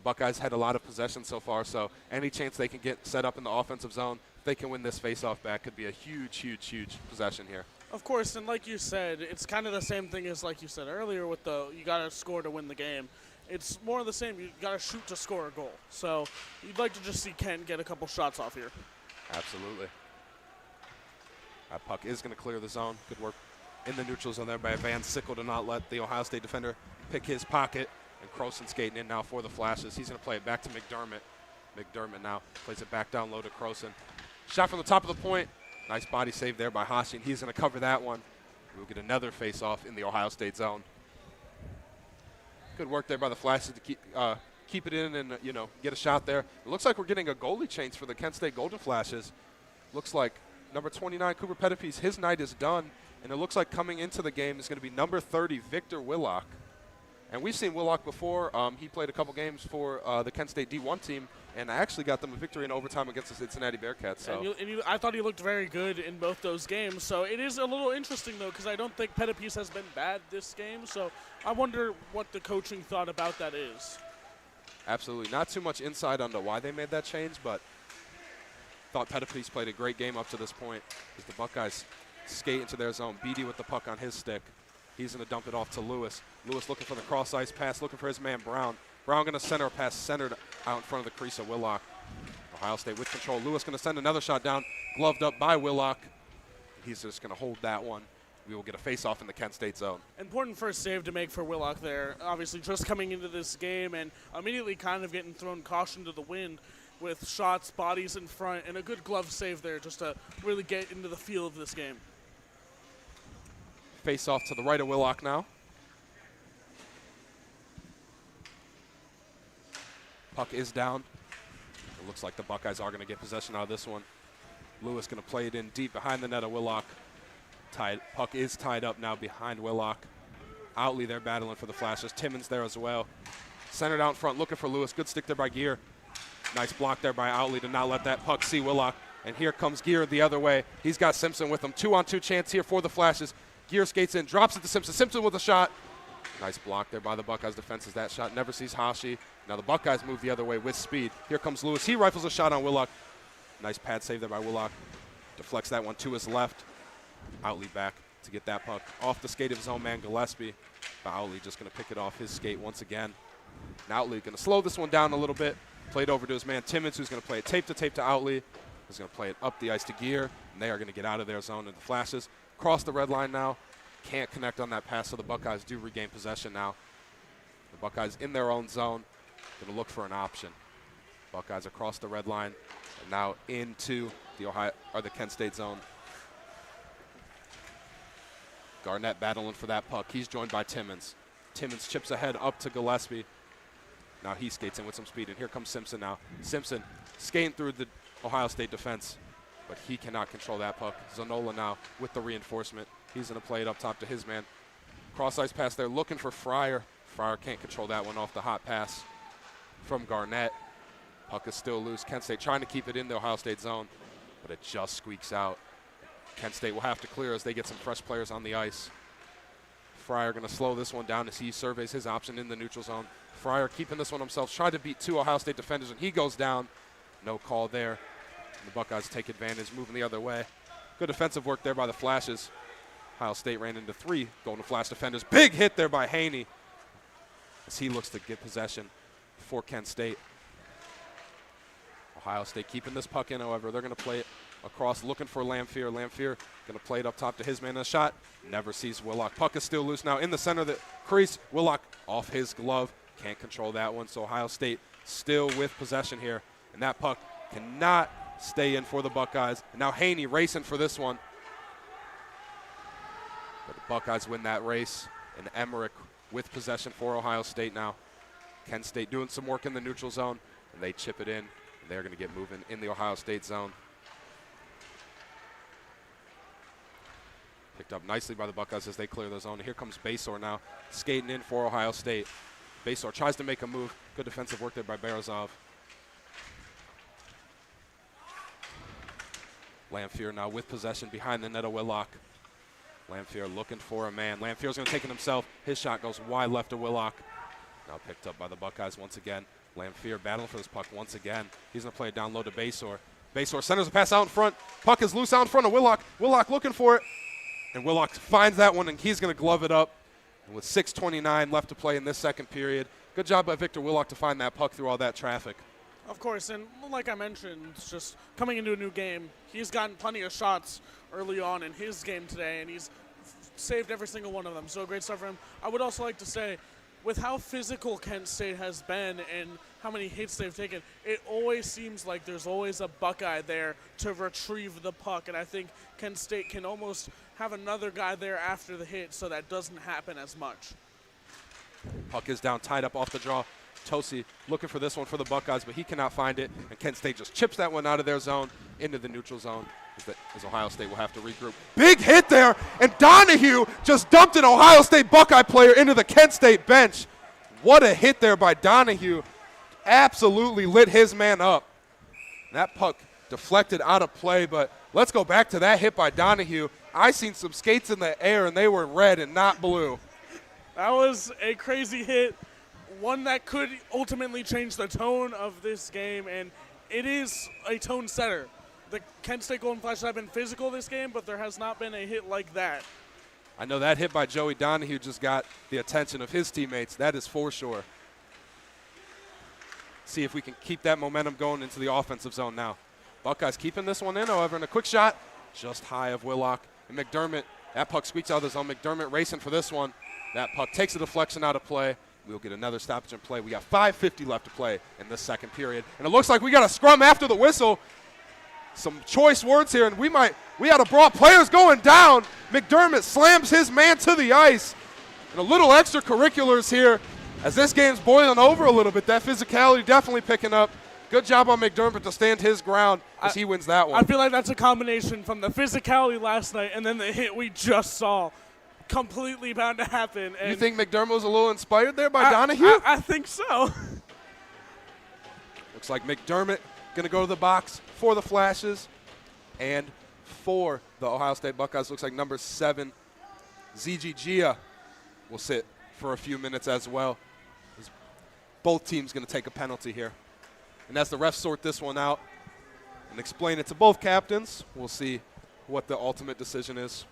S1: Buckeyes had a lot of possession so far, so any chance they can get set up in the offensive zone, if they can win this face-off back, could be a huge, huge, huge possession here.
S2: Of course, and like you said, it's kind of the same thing as like you said earlier with you got to score to win the game. It's more of the same. You got to shoot to score a goal. So you'd like to just see Kent get a couple shots off here.
S1: Absolutely. That puck is going to clear the zone. Good work in the neutral zone there by Van Sickle to not let the Ohio State defender pick his pocket. And Croson skating in now for the Flashes. He's going to play it back to McDermott. McDermott now plays it back down low to Croson. Shot from the top of the point. Nice body save there by Hashi, and he's going to cover that one. We'll get another face-off in the Ohio State zone. Good work there by the Flashes to keep it in and get a shot there. It looks like we're getting a goalie change for the Kent State Golden Flashes. Looks like number 29, Cooper Pettipiece, his night is done, and it looks like coming into the game is going to be number 30, Victor Willock. And we've seen Willock before. He played a couple games for the Kent State D1 team, and actually got them a victory in overtime against the Cincinnati Bearcats. So.
S2: I thought he looked very good in both those games. So it is a little interesting, though, because I don't think Pettipiece has been bad this game. So I wonder what the coaching thought about that is.
S1: Absolutely. Not too much insight onto why they made that change, but thought Pettipiece played a great game up to this point as the Buckeyes skate into their zone. Beatty with the puck on his stick. He's going to dump it off to Lewis. Lewis looking for the cross-ice pass, looking for his man Brown. Brown going to center a pass centered out in front of the crease of Willock. Ohio State with control. Lewis going to send another shot down, gloved up by Willock. He's just going to hold that one. We will get a face-off in the Kent State zone.
S2: Important first save to make for Willock there. Obviously just coming into this game and immediately kind of getting thrown caution to the wind with shots, bodies in front, and a good glove save there just to really get into the feel of this game.
S1: Face off to the right of Willock now. Puck is down. It looks like the Buckeyes are going to get possession out of this one. Lewis going to play it in deep behind the net of Willock. Puck is tied up now behind Willock. Outley there battling for the Flashes. Timmons there as well. Centered out in front, looking for Lewis. Good stick there by Gear. Nice block there by Outley to not let that puck see Willock. And here comes Gear the other way. He's got Simpson with him. 2-on-2 chance here for the Flashes. Gear skates in, drops it to Simpson. Simpson with a shot. Nice block there by the Buckeyes defense as that shot never sees Hashi. Now the Buckeyes move the other way with speed. Here comes Lewis. He rifles a shot on Willock. Nice pad save there by Willock. Deflects that one to his left. Outley back to get that puck off the skate of his own man Gillespie. But Outley just going to pick it off his skate once again. Now Outley going to slow this one down a little bit. Played over to his man Timmons, who's going to play it tape to Outley. He's going to play it up the ice to Gear. And they are going to get out of their zone. And the Flashes cross the red line now. Can't connect on that pass, so the Buckeyes do regain possession now. The Buckeyes in their own zone, going to look for an option. Buckeyes across the red line, and now into the Kent State zone. Garnett battling for that puck. He's joined by Timmons. Timmons chips ahead up to Gillespie. Now he skates in with some speed, and here comes Simpson now. Simpson skating through the Ohio State defense, but he cannot control that puck. Zanola now with the reinforcement. He's going to play it up top to his man. Cross-ice pass there, looking for Fryer. Fryer can't control that one off the hot pass from Garnett. Puck is still loose. Kent State trying to keep it in the Ohio State zone, but it just squeaks out. Kent State will have to clear as they get some fresh players on the ice. Fryer going to slow this one down as he surveys his option in the neutral zone. Fryer keeping this one himself, tried to beat two Ohio State defenders, and he goes down. No call there. And the Buckeyes take advantage, moving the other way. Good defensive work there by the Flashes. Ohio State ran into three Golden Flash defenders. Big hit there by Haney as he looks to get possession for Kent State. Ohio State keeping this puck in, however. They're going to play it across, looking for Lamphere. Lamphere going to play it up top to his man in a shot. Never sees Willock. Puck is still loose now in the center of the crease. Willock off his glove. Can't control that one, so Ohio State still with possession here. And that puck cannot stay in for the Buckeyes. And now Haney racing for this one. But the Buckeyes win that race. And Emmerich with possession for Ohio State now. Kent State doing some work in the neutral zone, and they chip it in. They're going to get moving in the Ohio State zone. Picked up nicely by the Buckeyes as they clear the zone. Here comes Basor now, skating in for Ohio State. Basor tries to make a move. Good defensive work there by Barazov. Lamphere now with possession behind the net of Willock. Lamphere looking for a man. Lamphere's going to take it himself. His shot goes wide left of Willock. Now picked up by the Buckeyes once again. Lamphere battling for this puck once again. He's going to play it down low to Basor. Basor centers a pass out in front. Puck is loose out in front of Willock. Willock looking for it. And Willock finds that one, and he's going to glove it up. And with 6:29 left to play in this second period, good job by Victor Willock to find that puck through all that traffic.
S2: Of course, and like I mentioned, it's just coming into a new game, he's gotten plenty of shots early on in his game today, and he's saved every single one of them. So great stuff for him. I would also like to say, with how physical Kent State has been and how many hits they've taken, it always seems like there's always a Buckeye there to retrieve the puck, and I think Kent State can almost have another guy there after the hit so that doesn't happen as much.
S1: Puck is down, tied up off the draw. Tosi looking for this one for the Buckeyes, but he cannot find it, and Kent State just chips that one out of their zone into the neutral zone as Ohio State will have to regroup. Big hit there, and Donahue just dumped an Ohio State Buckeye player into the Kent State bench. What a hit there by Donahue. Absolutely lit his man up. That puck deflected out of play, but let's go back to that hit by Donahue. I seen some skates in the air, and they were red and not blue.
S2: That was a crazy hit, one that could ultimately change the tone of this game, and it is a tone setter. The Kent State Golden Flashes have been physical this game, but there has not been a hit like that.
S1: I know that hit by Joey Donahue just got the attention of his teammates. That is for sure. See if we can keep that momentum going into the offensive zone now. Buckeyes keeping this one in, however, and a quick shot just high of Willock. And McDermott, that puck squeaks out of the zone. McDermott racing for this one. That puck takes a deflection out of play. We'll get another stoppage in play. We got 5:50 left to play in this second period. And it looks like we got a scrum after the whistle. Some choice words here, and we had a brawl. Players going down. McDermott slams his man to the ice. And a little extracurriculars here as this game's boiling over a little bit. That physicality definitely picking up. Good job on McDermott to stand his ground as he wins that one.
S2: I feel like that's a combination from the physicality last night and then the hit we just saw. Completely bound to happen. And
S1: you think McDermott was a little inspired there by Donahue?
S2: I think so.
S1: Looks like McDermott going to go to the box for the Flashes. And for the Ohio State Buckeyes, looks like number 7, ZG Gia, will sit for a few minutes as well. Both teams going to take a penalty here. And as the refs sort this one out and explain it to both captains, we'll see what the ultimate decision is.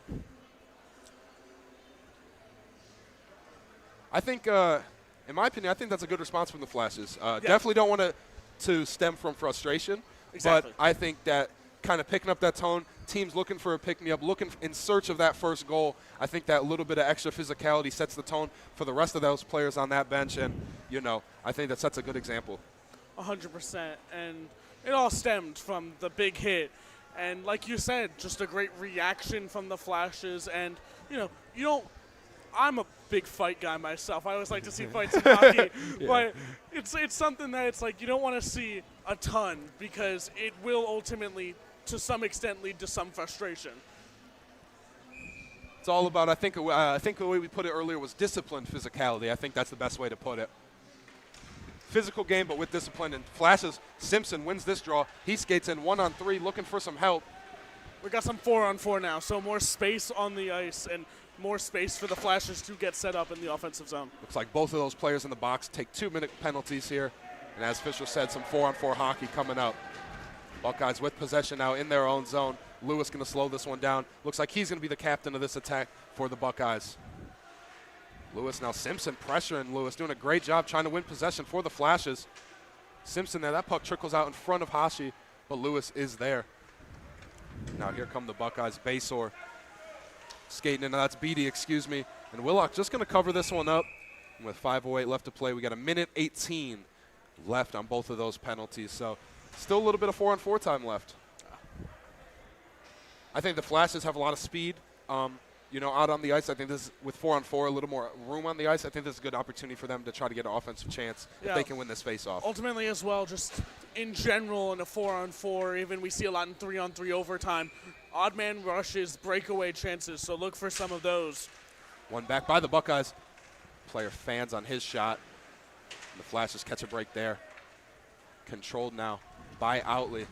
S1: I think, in my opinion, I think that's a good response from the Flashes.
S2: Yeah.
S1: Definitely don't want it to stem from frustration.
S2: Exactly.
S1: But I think that kind of picking up that tone, teams looking for a pick-me-up, looking in search of that first goal, I think that little bit of extra physicality sets the tone for the rest of those players on that bench. And, I think that sets a good example.
S2: 100%. And it all stemmed from the big hit. And like you said, just a great reaction from the Flashes. And, I'm a big fight guy myself. I always like to see fights in hockey. Yeah. But it's something that it's like you don't want to see a ton because it will ultimately, to some extent, lead to some frustration.
S1: It's all about, I think the way we put it earlier was disciplined physicality. I think that's the best way to put it. Physical game, but with discipline. And Flashes, Simpson wins this draw. He skates in 1-on-3, looking for some help.
S2: We got some 4-on-4 now, so more space on the ice and more space for the Flashes to get set up in the offensive zone.
S1: Looks like both of those players in the box take 2-minute penalties here. And as Fisher said, some 4-on-4 hockey coming up. Buckeyes with possession now in their own zone. Lewis going to slow this one down. Looks like he's going to be the captain of this attack for the Buckeyes. Lewis now, Simpson pressuring Lewis, doing a great job trying to win possession for the Flashes. Simpson there. That puck trickles out in front of Hashi, but Lewis is there. Now here come the Buckeyes. Basor skating in. That's Beatty, excuse me. And Willock just going to cover this one up. And with 5:08 left to play, we got 1:18 left on both of those penalties. So still a little bit of 4-on-4 time left. I think the Flashes have a lot of speed, out on the ice. I think this is, with 4-on-4, a little more room on the ice, I think this is a good opportunity for them to try to get an offensive chance if they can win this face-off.
S2: Ultimately as well, just in general in a 4-on-4, even we see a lot in 3-on-3 overtime, odd man rushes, breakaway chances, so look for some of those.
S1: One back by the Buckeyes. Player fans on his shot. And the Flashes catch a break there. Controlled now by Outley.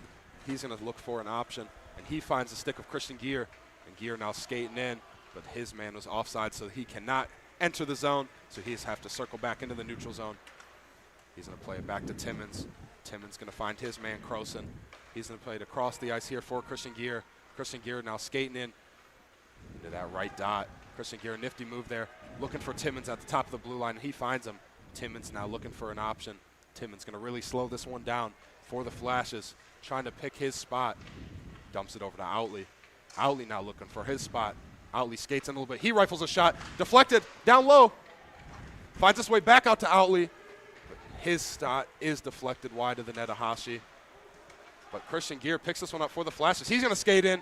S1: He's going to look for an option, and he finds the stick of Christian Gear. And Gear now skating in, but his man was offside, so he cannot enter the zone, so he's have to circle back into the neutral zone. He's going to play it back to Timmons. Timmons going to find his man, Croson. He's going to play it across the ice here for Christian Gear. Christian Gear now skating in into that right dot. Christian Gear, nifty move there, looking for Timmons at the top of the blue line, and he finds him. Timmons now looking for an option. Timmons going to really slow this one down for the Flashes, trying to pick his spot. Dumps it over to Outley. Outley now looking for his spot. Outley skates in a little bit. He rifles a shot. Deflected. Down low. Finds his way back out to Outley. But his shot is deflected wide of the net of Hashi. But Christian Gear picks this one up for the Flashes. He's going to skate in.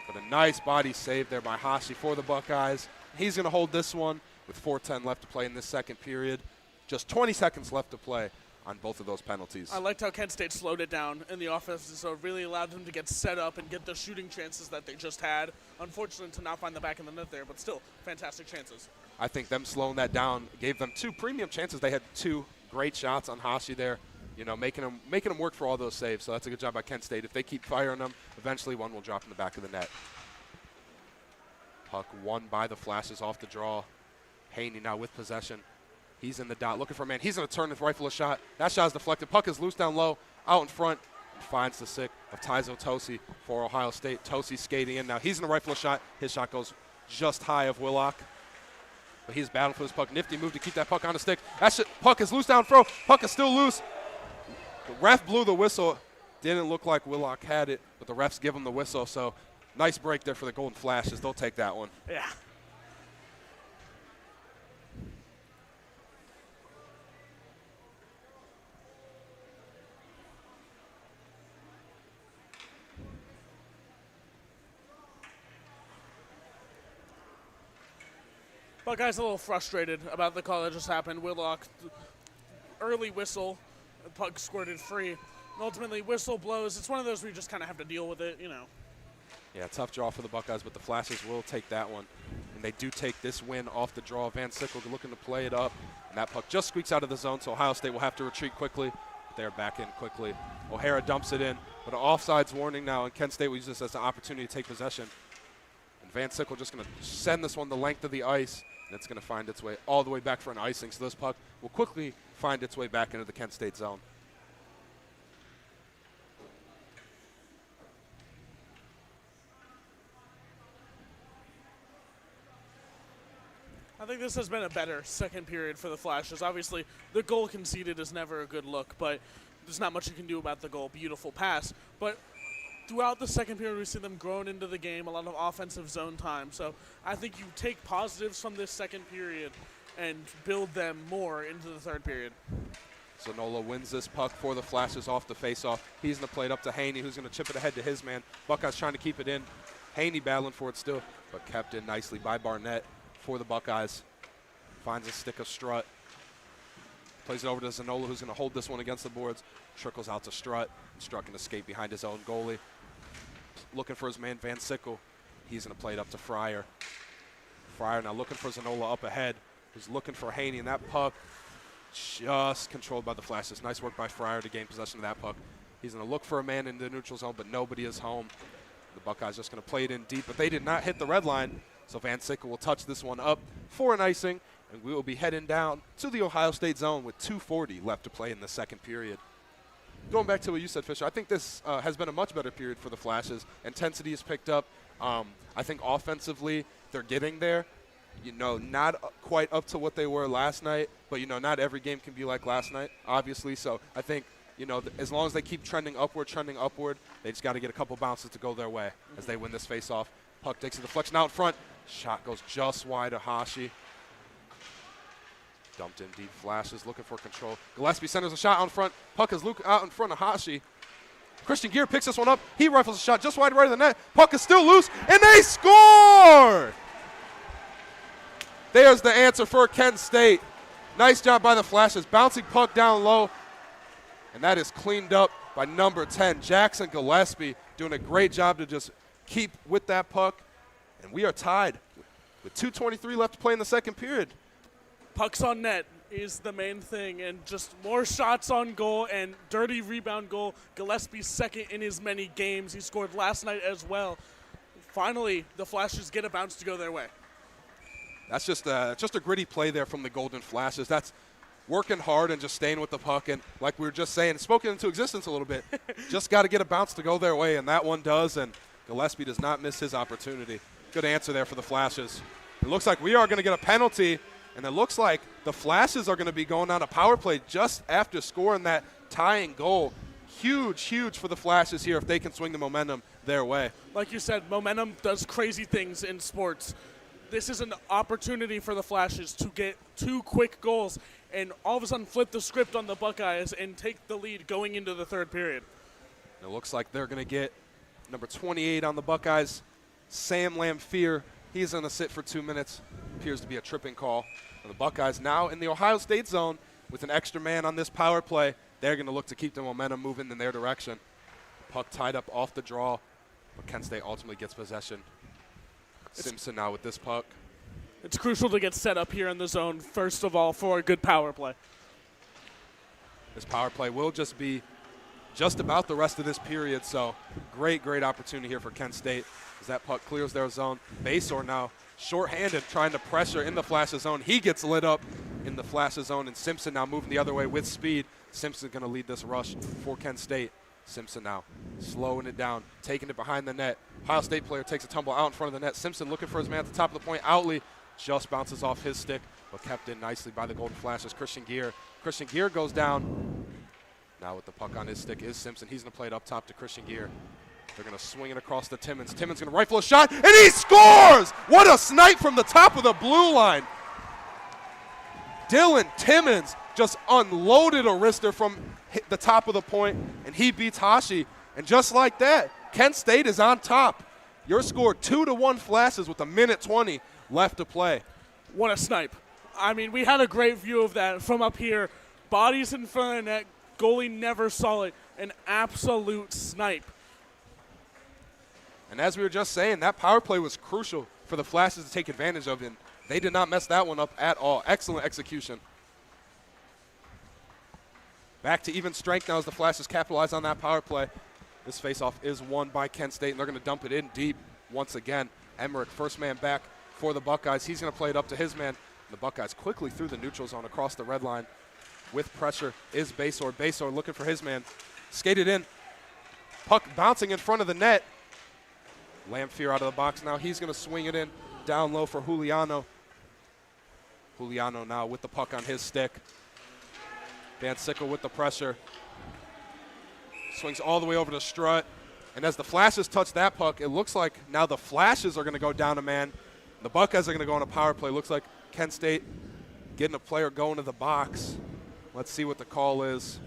S1: But a nice body save there by Hashi for the Buckeyes. He's going to hold this one with 4:10 left to play in this second period. Just 20 seconds left to play on both of those penalties.
S2: I liked how Kent State slowed it down in the offense, so it really allowed them to get set up and get the shooting chances that they just had. Unfortunate to not find the back of the net there, but still fantastic chances.
S1: I think them slowing that down gave them two premium chances. They had two great shots on Hashi there, making them work for all those saves. So that's a good job by Kent State. If they keep firing them, eventually one will drop in the back of the net. Puck won by the Flashes off the draw. Haney now with possession. He's in the dot looking for a man. He's going to turn and rifle a shot. That shot is deflected. Puck is loose down low, out in front, and finds the stick of Taizo Tosi for Ohio State. Tosi skating in now. He's going to rifle a shot. His shot goes just high of Willock. But he's battling for this puck. Nifty move to keep that puck on the stick. Puck is loose down throw. Puck is still loose. The ref blew the whistle. Didn't look like Willock had it, but the refs give him the whistle. So nice break there for the Golden Flashes. They'll take that one.
S2: Yeah. Buckeyes a little frustrated about the call that just happened. Willock, early whistle, the puck squirted free. And ultimately, whistle blows. It's one of those where you just kind of have to deal with it,
S1: Yeah, tough draw for the Buckeyes, but the Flashes will take that one. And they do take this win off the draw. Van Sickle looking to play it up. And that puck just squeaks out of the zone, so Ohio State will have to retreat quickly. But they're back in quickly. O'Hara dumps it in. But an offsides warning now, and Kent State will use this as an opportunity to take possession. And Van Sickle just going to send this one the length of the ice. And it's going to find its way all the way back for an icing. So this puck will quickly find its way back into the Kent State zone.
S2: I think this has been a better second period for the Flashes. Obviously, the goal conceded is never a good look, but there's not much you can do about the goal. Beautiful pass. But throughout the second period, we see them growing into the game, a lot of offensive zone time. So I think you take positives from this second period and build them more into the third period.
S1: Zanola wins this puck for the Flashes off the faceoff. He's going to play it up to Haney, who's going to chip it ahead to his man. Buckeyes trying to keep it in. Haney battling for it still, but kept in nicely by Barnett for the Buckeyes. Finds a stick of Strutt. Plays it over to Zanola, who's going to hold this one against the boards. Trickles out to Strutt. Strutt can escape behind his own goalie. Looking for his man Van Sickle. He's going to play it up to Fryer. Fryer now looking for Zanola up ahead. He's looking for Haney, and that puck just controlled by the Flashes. Nice work by Fryer to gain possession of that puck. He's going to look for a man in the neutral zone, but nobody is home. The Buckeyes just going to play it in deep, but they did not hit the red line. So Van Sickle will touch this one up for an icing, and we will be heading down to the Ohio State zone with 2:40 left to play in the second period. Going back to what you said, Fisher, I think this has been a much better period for the Flashes. Intensity is picked up. I think offensively they're getting there. Not quite up to what they were last night, but, not every game can be like last night, obviously. So I think, you know, as long as they keep trending upward, they just got to get a couple bounces to go their way as they win this face-off. Puck takes a deflection out in front. Shot goes just wide of Hashi. Dumped in deep, Flashes looking for control. Gillespie centers a shot out in front. Puck is out in front of Hashi. Christian Gear picks this one up. He rifles a shot just wide right of the net. Puck is still loose, and they score! There's the answer for Kent State. Nice job by the Flashes, bouncing puck down low. And that is cleaned up by number 10, Jackson Gillespie, doing a great job to just keep with that puck. And we are tied with 2:23 left to play in the second period.
S2: Pucks on net is the main thing, and just more shots on goal and dirty rebound goal. Gillespie's second in as many games. He scored last night as well. Finally, the Flashes get a bounce to go their way.
S1: That's just a gritty play there from the Golden Flashes. That's working hard and just staying with the puck. And like we were just saying, spoken into existence a little bit. Just got to get a bounce to go their way, and that one does. And Gillespie does not miss his opportunity. Good answer there for the Flashes. It looks like we are going to get a penalty, and it looks like the Flashes are going to be going on a power play just after scoring that tying goal. Huge, huge for the Flashes here if they can swing the momentum their way.
S2: Like you said, momentum does crazy things in sports. This is an opportunity for the Flashes to get 2 quick goals and all of a sudden flip the script on the Buckeyes and take the lead going into the third period.
S1: It looks like they're going to get number 28 on the Buckeyes, Sam Lamphere. He's going to sit for 2 minutes. Appears to be a tripping call. And the Buckeyes now in the Ohio State zone with an extra man on this power play. They're going to look to keep the momentum moving in their direction. Puck tied up off the draw, but Kent State ultimately gets possession. Simpson now with this puck.
S2: It's crucial to get set up here in the zone, first of all, for a good power play.
S1: This power play will just be just about the rest of this period, so great, great opportunity here for Kent State as that puck clears their zone. Basor now shorthanded, trying to pressure in the Flashes zone. He gets lit up in the Flashes zone, and Simpson now moving the other way with speed. Simpson's going to lead this rush for Kent State. Simpson now slowing it down, taking it behind the net. Ohio State player takes a tumble out in front of the net. Simpson looking for his man at the top of the point. Outley just bounces off his stick, but kept in nicely by the Golden Flashes. Christian Gear goes down. Now with the puck on his stick is Simpson. He's going to play it up top to Christian Gear. They're going to swing it across to Timmons. Timmons going to rifle a shot, and he scores! What a snipe from the top of the blue line. Dylan Timmons just unloaded a wrister from the top of the point, and he beats Hashi. And just like that, Kent State is on top. Your score 2-1 Flashes with 1:20 left to play.
S2: What a snipe. I mean, we had a great view of that from up here. Bodies in front of the net, goalie never saw it. An absolute snipe.
S1: And as we were just saying, that power play was crucial for the Flashes to take advantage of, and they did not mess that one up at all. Excellent execution. Back to even strength now as the Flashes capitalize on that power play. This faceoff is won by Kent State, and they're going to dump it in deep once again. Emmerich, first man back for the Buckeyes. He's going to play it up to his man. The Buckeyes quickly through the neutral zone across the red line. With pressure is Basor. Basor looking for his man. Skated in. Puck bouncing in front of the net. Lamphere out of the box now. He's going to swing it in down low for Juliano. Juliano now with the puck on his stick. Dan Sickle with the pressure. Swings all the way over to Strutt. And as the Flashes touch that puck, it looks like now the Flashes are going to go down a man. The Buckeyes are going to go on a power play. Looks like Kent State getting a player going to the box. Let's see what the call is.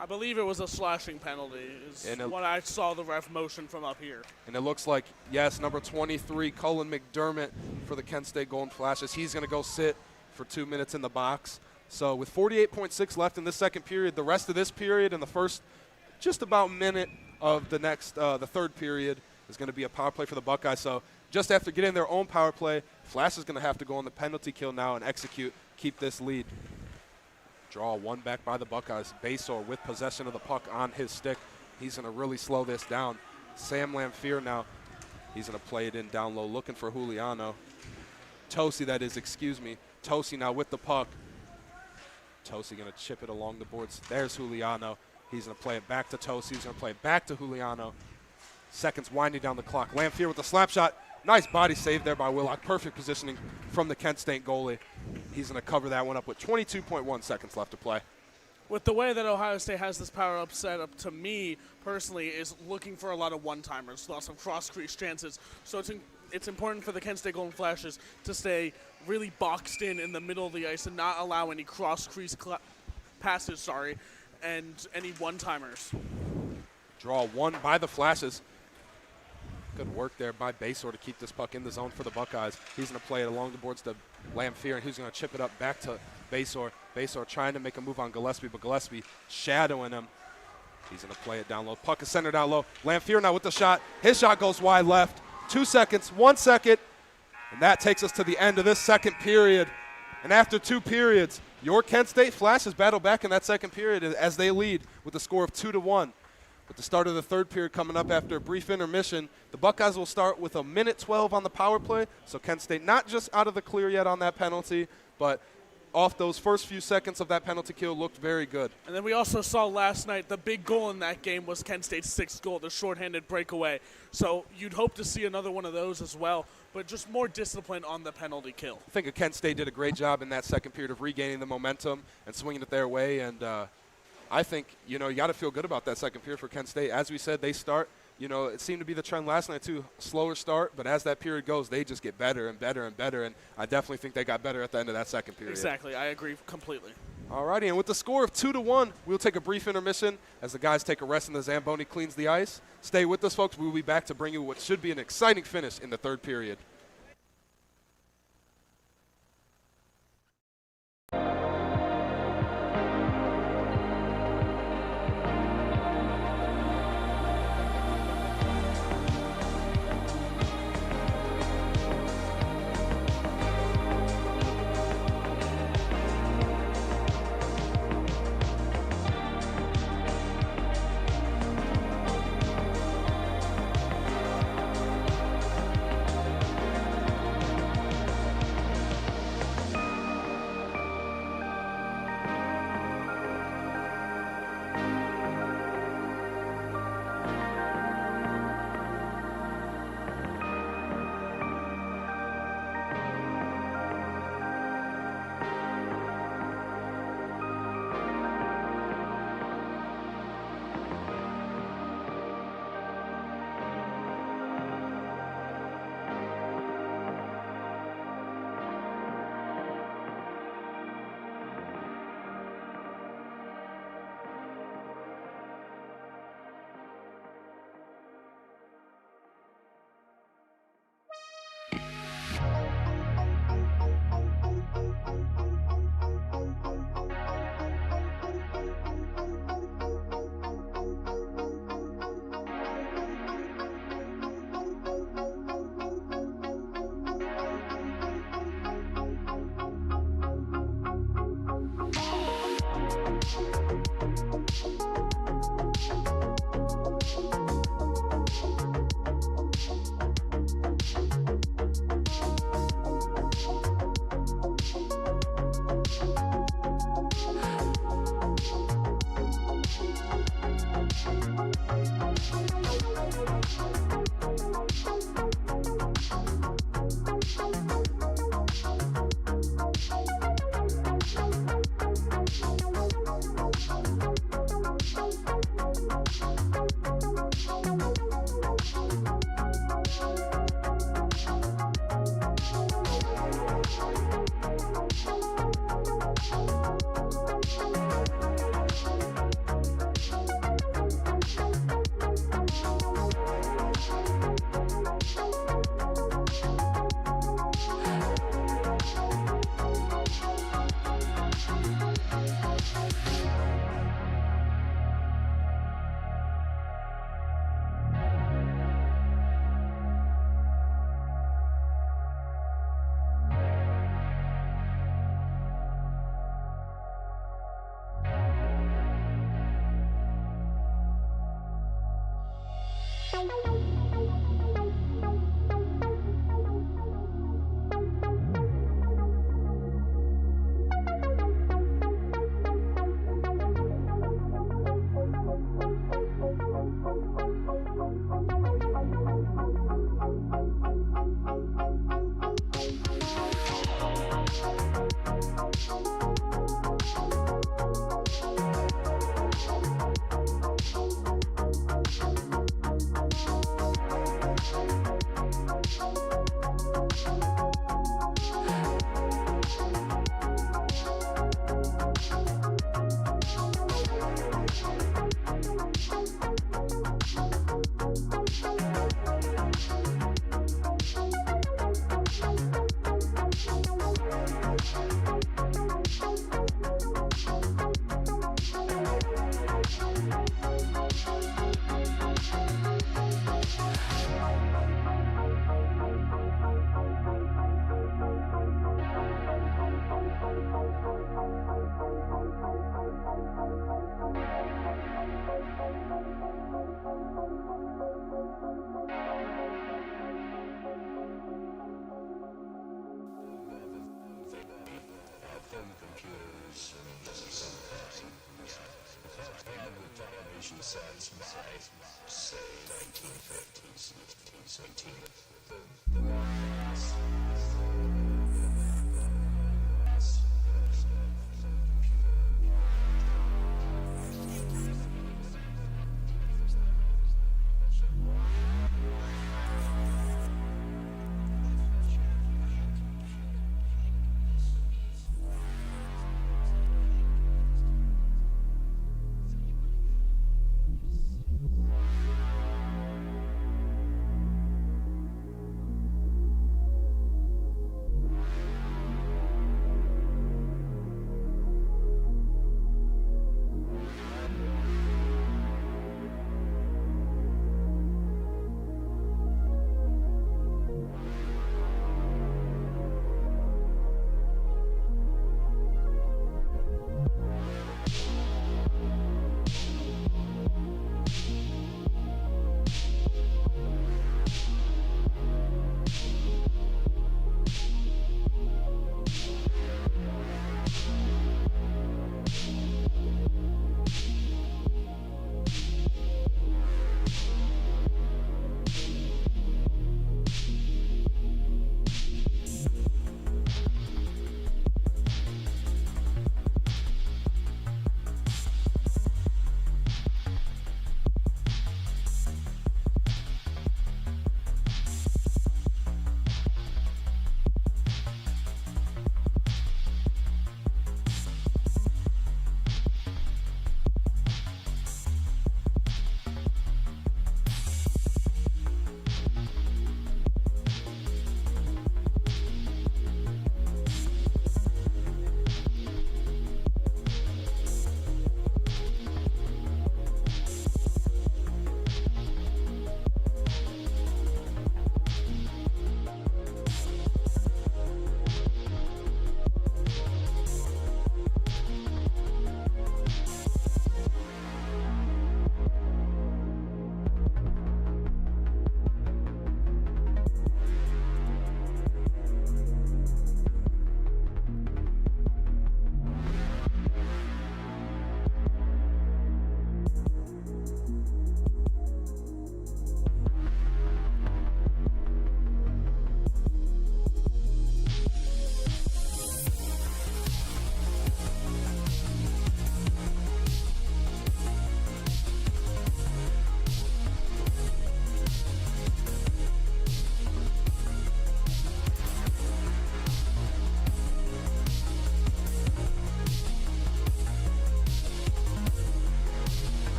S2: I believe it was a slashing penalty is what I saw the ref motion from up here.
S1: And it looks like, yes, number 23, Cullen McDermott for the Kent State Golden Flashes. He's going to go sit for 2 minutes in the box. So with 48.6 left in this second period, the rest of this period and the first just about minute of the next, the third period is going to be a power play for the Buckeyes. So just after getting their own power play, Flash is going to have to go on the penalty kill now and execute, keep this lead. Draw one back by the Buckeyes. Basor with possession of the puck on his stick. He's going to really slow this down. Sam Lamphere now, he's going to play it in down low, looking for Juliano. Tosi, that is, excuse me. Tosi now with the puck. Tosi going to chip it along the boards. There's Juliano. He's going to play it back to Tosi. He's going to play it back to Juliano. Seconds winding down the clock. Lamphere with the slap shot. Nice body save there by Willock. Perfect positioning from the Kent State goalie. He's going to cover that one up with 22.1 seconds left to play.
S2: With the way that Ohio State has this power-up set up, to me personally, is looking for a lot of one-timers, lots of cross-crease chances. So it's important for the Kent State Golden Flashes to stay really boxed in the middle of the ice and not allow any cross-crease passes, and any one-timers.
S1: Draw one by the Flashes. Good work there by Basor to keep this puck in the zone for the Buckeyes. He's going to play it along the boards to Lamphere, and he's going to chip it up back to Basor. Basor trying to make a move on Gillespie, but Gillespie shadowing him. He's going to play it down low. Puck is centered down low. Lamphere now with the shot. His shot goes wide left. 2 seconds, 1 second, and that takes us to the end of this second period. And after 2 periods, your Kent State Flashes battle back in that second period as they lead with a score of 2-1. With the start of the third period coming up after a brief intermission, the Buckeyes will start with a minute 12 on the power play. So Kent State not just out of the clear yet on that penalty, but off those first few seconds of that penalty kill looked very good.
S2: And then we also saw last night the big goal in that game was Kent State's 6th goal, the shorthanded breakaway. So you'd hope to see another one of those as well, but just more discipline on the penalty kill.
S1: I think Kent State did a great job in that second period of regaining the momentum and swinging it their way. And I think, you got to feel good about that second period for Kent State. As we said, they start, it seemed to be the trend last night too, slower start, but as that period goes, they just get better and better and better, and I definitely think they got better at the end of that second period.
S2: Exactly, I agree completely.
S1: All righty, and with the score of 2-1, we'll take a brief intermission as the guys take a rest and the Zamboni cleans the ice. Stay with us, folks. We'll be back to bring you what should be an exciting finish in the third period.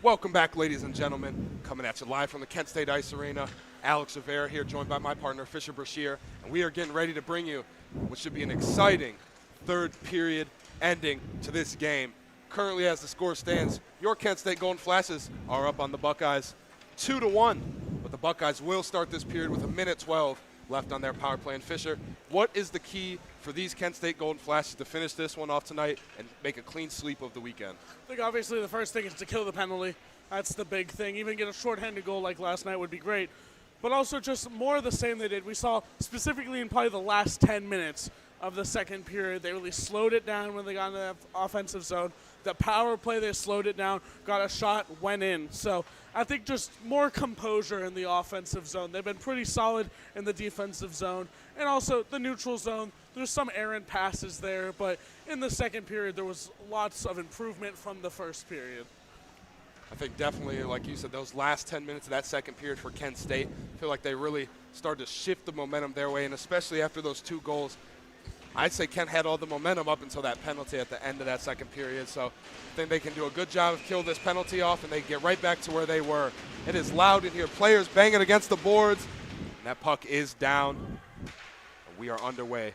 S1: Welcome back, ladies and gentlemen. Coming at you live from the Kent State Ice Arena. Alex Rivera here, joined by my partner, Fisher Brashear, and we are getting ready to bring you what should be an exciting third period ending to this game. Currently, as the score stands, your Kent State Golden Flashes are up on the Buckeyes 2-1, but the Buckeyes will start this period with 1:12 left on their power play. And Fisher, what is the key for these Kent State Golden Flashes to finish this one off tonight and make a clean sweep of the weekend?
S2: I think obviously the first thing is to kill the penalty. That's the big thing. Even get a shorthanded goal like last night would be great. But also just more of the same they did. We saw specifically in probably the last 10 minutes of the second period, they really slowed it down when they got into the offensive zone. The power play, they slowed it down, got a shot, went in. So I think just more composure in the offensive zone. They've been pretty solid in the defensive zone. And also the neutral zone, there's some errant passes there, but in the second period there was lots of improvement from the first period.
S1: I think definitely, like you said, those last 10 minutes of that second period for Kent State, I feel like they really started to shift the momentum their way, and especially after those two goals, I'd say Kent had all the momentum up until that penalty at the end of that second period. So I think they can do a good job of kill this penalty off, and they get right back to where they were. It is loud in here. Players banging against the boards, and that puck is down. And we are underway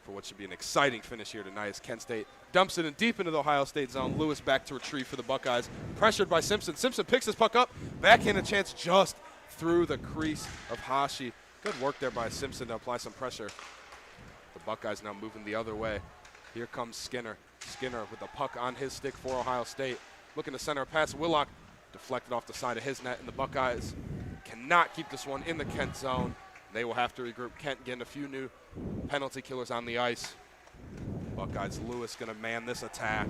S1: for what should be an exciting finish here tonight as Kent State dumps it in deep into the Ohio State zone. Lewis back to retrieve for the Buckeyes. Pressured by Simpson. Simpson picks his puck up. Backhand chance just through the crease of Hashi. Good work there by Simpson to apply some pressure. The Buckeyes now moving the other way. Here comes Skinner. Skinner with the puck on his stick for Ohio State. Looking to center a pass. Willock deflected off the side of his net, and the Buckeyes cannot keep this one in the Kent zone. They will have to regroup. Kent getting a few new penalty killers on the ice. Buckeyes, Lewis going to man this attack.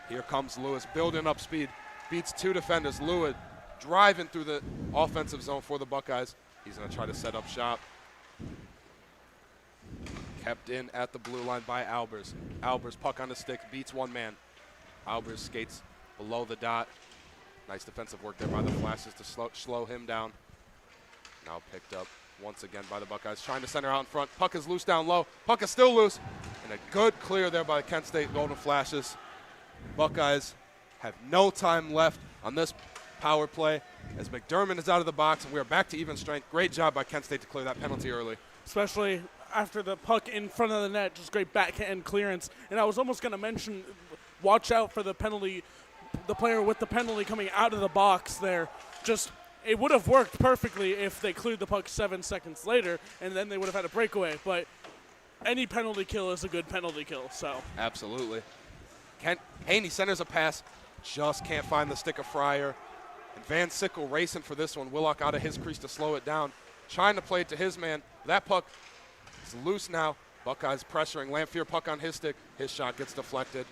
S1: Here comes Lewis, building up speed. Beats two defenders. Lewis driving through the offensive zone for the Buckeyes. He's going to try to set up shop. Kept in at the blue line by Albers. Albers, puck on the stick, beats one man. Albers skates below the dot. Nice defensive work there by the Flashes to slow him down. Now picked up once again by the Buckeyes. Trying to center out in front. Puck is loose down low. Puck is still loose. And a good clear there by the Kent State Golden Flashes. Buckeyes have no time left on this power play as McDermott is out of the box, and we are back to even strength. Great job by Kent State to clear that penalty early.
S2: Especially after the puck in front of the net, just great backhand clearance. And I was almost going to mention, watch out for the penalty, the player with the penalty coming out of the box there. Just, it would have worked perfectly if they cleared the puck 7 seconds later, and then they would have had a breakaway. But any penalty kill is a good penalty kill, so.
S1: Absolutely. Haney centers a pass, just can't find the stick of Fryer. And Van Sickle racing for this one. Willock out of his crease to slow it down. Trying to play it to his man. That puck is loose now. Buckeyes pressuring. Lamphere puck on his stick. His shot gets deflected.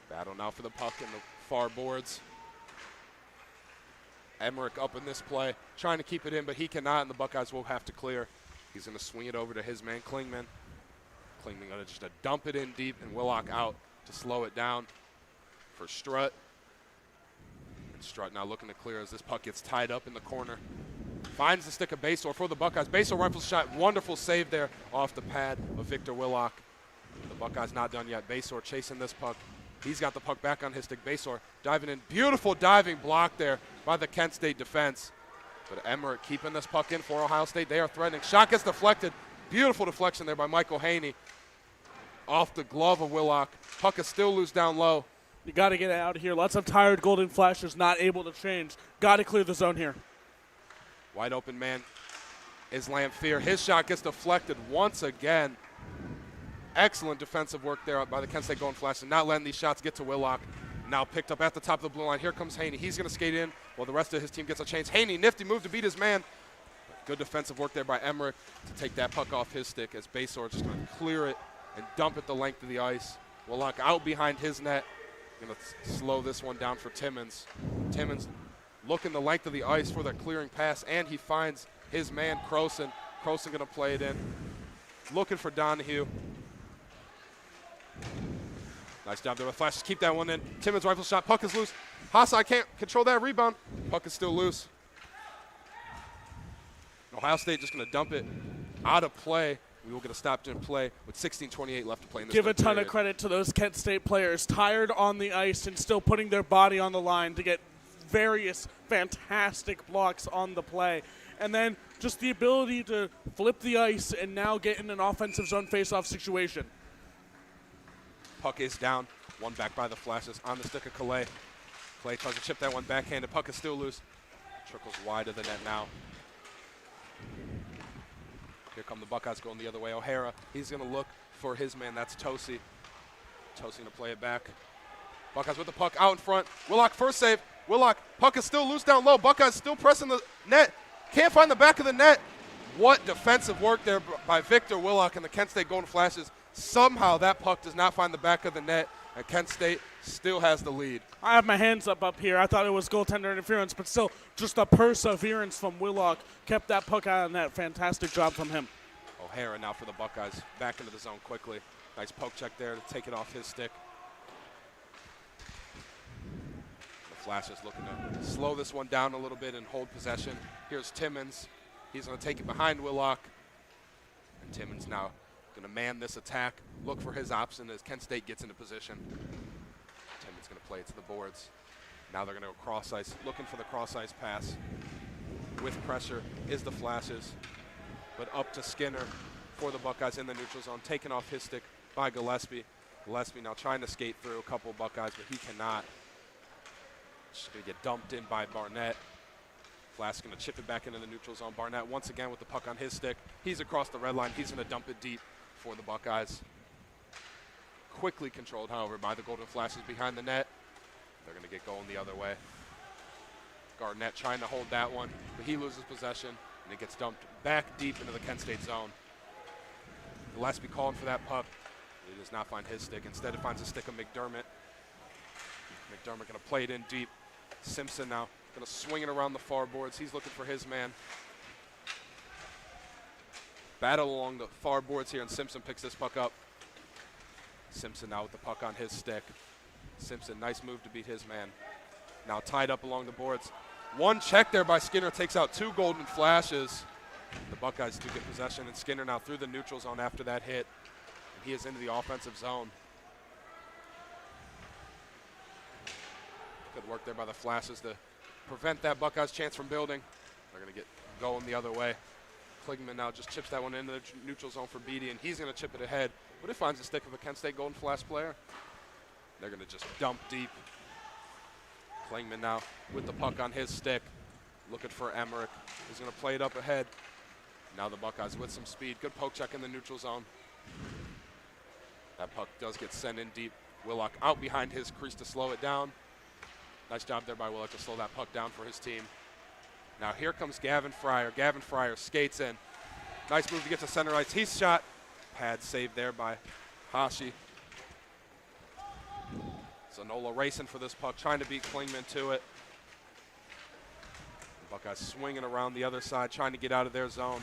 S1: Battle now for the puck in the far boards. Emmerich up in this play. Trying to keep it in, but he cannot, and the Buckeyes will have to clear. He's going to swing it over to his man, Klingman. Klingman going to just dump it in deep, and Willock out to slow it down for Strutt. And Strutt now looking to clear as this puck gets tied up in the corner. Finds the stick of Basor for the Buckeyes. Basor rifles shot. Wonderful save there off the pad of Victor Willock. The Buckeyes not done yet. Basor chasing this puck. He's got the puck back on his stick. Basor diving in. Beautiful diving block there by the Kent State defense. But Emmerich keeping this puck in for Ohio State. They are threatening. Shot gets deflected. Beautiful deflection there by Michael Haney. Off the glove of Willock. Puck is still loose down low.
S2: You got to get it out of here. Lots of tired Golden Flashes not able to change. Got to clear the zone here.
S1: Wide open man is Lamphere. His shot gets deflected once again. Excellent defensive work there by the Kent State Golden Flashes. Not letting these shots get to Willock. Now picked up at the top of the blue line. Here comes Haney. He's going to skate in while the rest of his team gets a chance. Haney, nifty move to beat his man. Good defensive work there by Emmerich to take that puck off his stick as Basor just going to clear it and dump it the length of the ice. Willock out behind his net. Going to slow this one down for Timmons. Timmons looking the length of the ice for that clearing pass, and he finds his man, Croson. Croson going to play it in. Looking for Donahue. Nice job there with Flashes. Keep that one in. Timmons rifle shot. Puck is loose. Haasai can't control that rebound. Puck is still loose. Ohio State just going to dump it out of play. We will get a stop in play with 16:28 left to play in this
S2: Give a
S1: third
S2: ton
S1: period.
S2: of credit to those Kent State players, tired on the ice and still putting their body on the line to get various fantastic blocks on the play. And then just the ability to flip the ice and now get in an offensive zone faceoff situation.
S1: Puck is down. One back by the Flashes on the stick of Calais. Calais tries to chip that one backhanded. Puck is still loose. Trickles wide of the net now. Here come the Buckeyes going the other way. O'Hara, he's going to look for his man. That's Tosi. Tosi going to play it back. Buckeyes with the puck out in front. Willock first save. Willock, puck is still loose down low. Buckeyes still pressing the net. Can't find the back of the net. What defensive work there by Victor Willock and the Kent State Golden Flashes. Somehow that puck does not find the back of the net, and Kent State still has the lead.
S2: I have my hands up here. I thought it was goaltender interference, but still just the perseverance from Willock kept that puck out of the net. Fantastic job from him.
S1: O'Hara now for the Buckeyes. Back into the zone quickly. Nice poke check there to take it off his stick. The Flashes looking to slow this one down a little bit and hold possession. Here's Timmons. He's going to take it behind Willock. And Timmons now going to man this attack, look for his option as Kent State gets into position. Timmons going to play it to the boards. Now they're going to go cross ice, looking for the cross ice pass. With pressure is the Flashes, but up to Skinner for the Buckeyes in the neutral zone, taken off his stick by Gillespie. Gillespie now trying to skate through a couple of Buckeyes, but he cannot. Just going to get dumped in by Barnett. Flash going to chip it back into the neutral zone. Barnett once again with the puck on his stick. He's across the red line. He's going to dump it deep for the Buckeyes. Quickly controlled, however, by the Golden Flashes behind the net. They're going to get going the other way. Garnett trying to hold that one, but he loses possession, and it gets dumped back deep into the Kent State zone. Gillespie calling for that puck. He does not find his stick. Instead, it finds the stick of McDermott. McDermott going to play it in deep. Simpson now going to swing it around the far boards. He's looking for his man. Battle along the far boards here, and Simpson picks this puck up. Simpson now with the puck on his stick. Simpson, nice move to beat his man. Now tied up along the boards. One check there by Skinner takes out two Golden Flashes. The Buckeyes do get possession, and Skinner now through the neutral zone after that hit. And he is into the offensive zone. Good work there by the Flashes to prevent that Buckeyes chance from building. They're going to get going the other way. Klingman now just chips that one into the neutral zone for Beatty, and he's going to chip it ahead. But it finds the stick of a Kent State Golden Flash player. They're going to just dump deep. Klingman now with the puck on his stick, looking for Emmerich. He's going to play it up ahead. Now the Buckeyes with some speed. Good poke check in the neutral zone. That puck does get sent in deep. Willock out behind his crease to slow it down. Nice job there by Willock to slow that puck down for his team. Now here comes Gavin Fryer. Gavin Fryer skates in. Nice move to get to center ice. He's shot. Pad saved there by Hashi. Zanola racing for this puck, trying to beat Klingman to it. The Buckeyes swinging around the other side, trying to get out of their zone.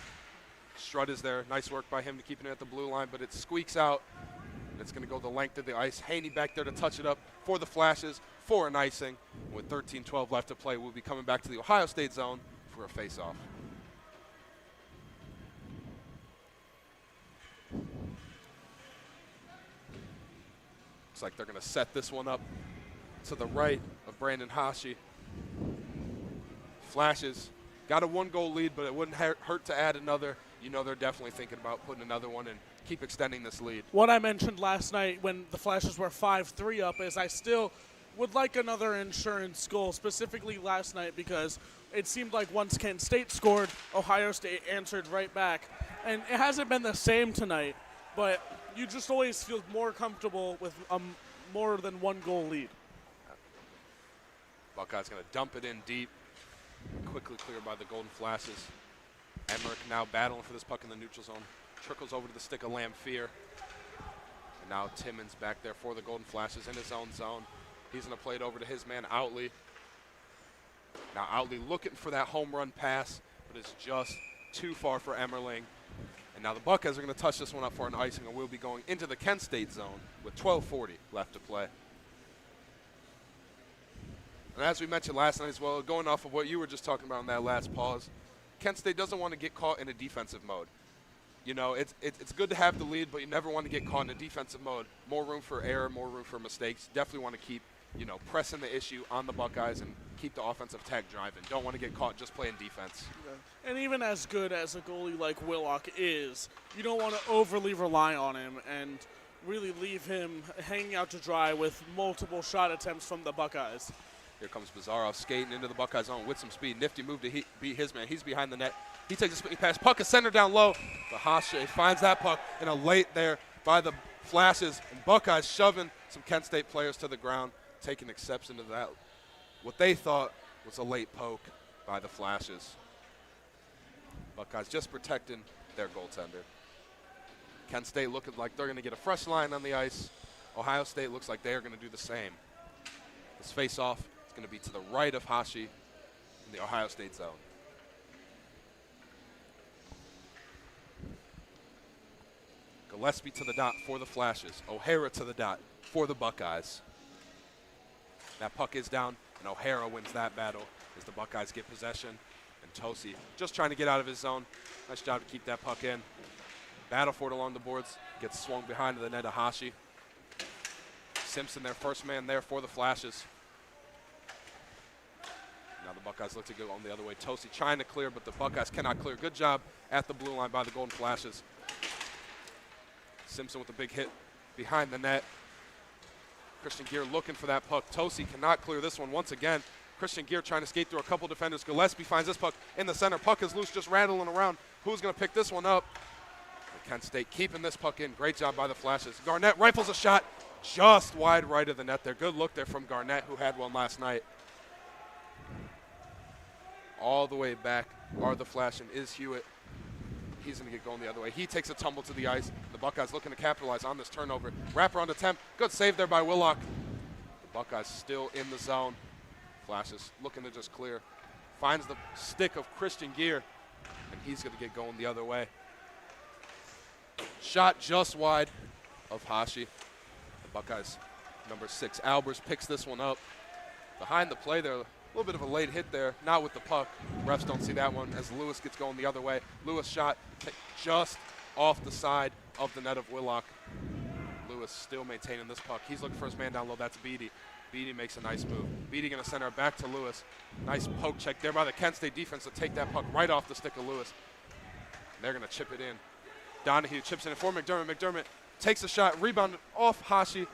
S1: Strutt is there. Nice work by him to keeping it at the blue line, but it squeaks out. And it's going to go the length of the ice. Haney back there to touch it up for the Flashes for an icing. With 13-12 left to play, we'll be coming back to the Ohio State zone for a face-off. Looks like they're going to set this one up to the right of Brandon Hashi. Flashes got a one-goal lead, but it wouldn't hurt to add another. You know they're definitely thinking about putting another one and keep extending this lead.
S2: What I mentioned last night when the Flashes were 5-3 up is I still would like another insurance goal, specifically last night, because it seemed like once Kent State scored, Ohio State answered right back. And it hasn't been the same tonight, but you just always feel more comfortable with a more than one goal lead.
S1: Buckeyes going to dump it in deep. Quickly cleared by the Golden Flashes. Emmerich now battling for this puck in the neutral zone. Trickles over to the stick of Lamphere. And now Timmons back there for the Golden Flashes in his own zone. He's going to play it over to his man, Outley. Now Outley looking for that home run pass, but it's just too far for Emmerling. And now the Buckeyes are going to touch this one up for an icing, and we'll be going into the Kent State zone with 12:40 left to play. And as we mentioned last night as well, going off of what you were just talking about in that last pause, Kent State doesn't want to get caught in a defensive mode. You know, it's good to have the lead, but you never want to get caught in a defensive mode. More room for error, more room for mistakes. Definitely want to keep, you know, pressing the issue on the Buckeyes and keep the offensive attack driving. Don't want to get caught just playing defense.
S2: And even as good as a goalie like Willock is, you don't want to overly rely on him and really leave him hanging out to dry with multiple shot attempts from the Buckeyes.
S1: Here comes Bizarro skating into the Buckeye zone with some speed. Nifty move to beat his man. He's behind the net. He takes a spinning pass. Puck is centered down low. But ACHA finds that puck in a late there by the Flashes. And Buckeyes shoving some Kent State players to the ground, taking exception to that. What they thought was a late poke by the Flashes. Buckeyes just protecting their goaltender. Kent State looking like they're going to get a fresh line on the ice. Ohio State looks like they are going to do the same. This face-off is going to be to the right of Hashi in the Ohio State zone. Gillespie to the dot for the Flashes. O'Hara to the dot for the Buckeyes. That puck is down, and O'Hara wins that battle as the Buckeyes get possession. And Tosi just trying to get out of his zone. Nice job to keep that puck in. Battle for it along the boards. Gets swung behind the net of Hashi. Simpson, their first man there for the Flashes. Now the Buckeyes look to go on the other way. Tosi trying to clear, but the Buckeyes cannot clear. Good job at the blue line by the Golden Flashes. Simpson with a big hit behind the net. Christian Gear looking for that puck. Tosi cannot clear this one once again. Christian Gear trying to skate through a couple defenders. Gillespie finds this puck in the center. Puck is loose, just rattling around. Who's going to pick this one up? Kent State keeping this puck in. Great job by the Flashes. Garnett rifles a shot just wide right of the net there. Good look there from Garnett, who had one last night. All the way back are the Flash and is Hewitt. He's going to get going the other way. He takes a tumble to the ice. The Buckeyes looking to capitalize on this turnover. Wraparound attempt. Good save there by Willock. The Buckeyes still in the zone. Flashes looking to just clear. Finds the stick of Christian Gear, and he's going to get going the other way. Shot just wide of Hashi. The Buckeyes, number 6, Albers, picks this one up. Behind the play there, a little bit of a late hit there, not with the puck. Refs don't see that one as Lewis gets going the other way. Lewis shot just off the side of the net of Willock. Lewis still maintaining this puck. He's looking for his man down low. That's Beatty. Beatty makes a nice move. Beatty going to send her back to Lewis. Nice poke check there by the Kent State defense to take that puck right off the stick of Lewis. They're going to chip it in. Donahue chips it in for McDermott. McDermott takes a shot, rebounded off Hashi.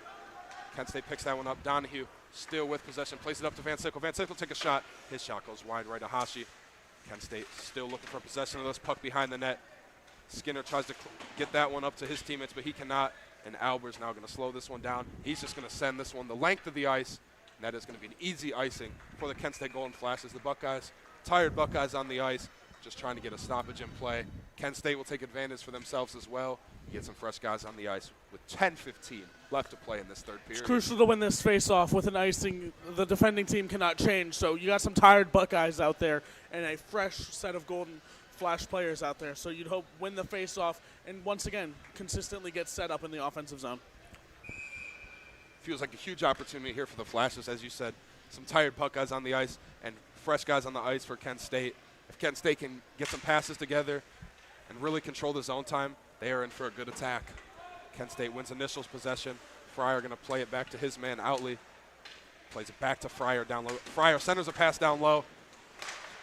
S1: Kent State picks that one up. Donahue still with possession, plays it up to Van Sickle. Van Sickle take a shot. His shot goes wide right to Hashi. Kent State still looking for possession of this puck behind the net. Skinner tries to get that one up to his teammates, but he cannot. And Albert's now going to slow this one down. He's just going to send this one the length of the ice. And that is going to be an easy icing for the Kent State Golden Flashes. The Buckeyes, tired Buckeyes on the ice, just trying to get a stoppage in play. Kent State will take advantage for themselves as well. Get some fresh guys on the ice with 10:15 left to play in this third period.
S2: It's crucial to win this face-off with an icing. The defending team cannot change, so you got some tired Buckeyes out there and a fresh set of Golden Flash players out there. So you'd hope win the face-off and once again consistently get set up in the offensive zone.
S1: Feels like a huge opportunity here for the Flashes, as you said. Some tired Buckeyes on the ice and fresh guys on the ice for Kent State. If Kent State can get some passes together and really control the zone time, they are in for a good attack. Kent State wins initials possession. Fryer going to play it back to his man, Outley. Plays it back to Fryer down low. Fryer centers a pass down low.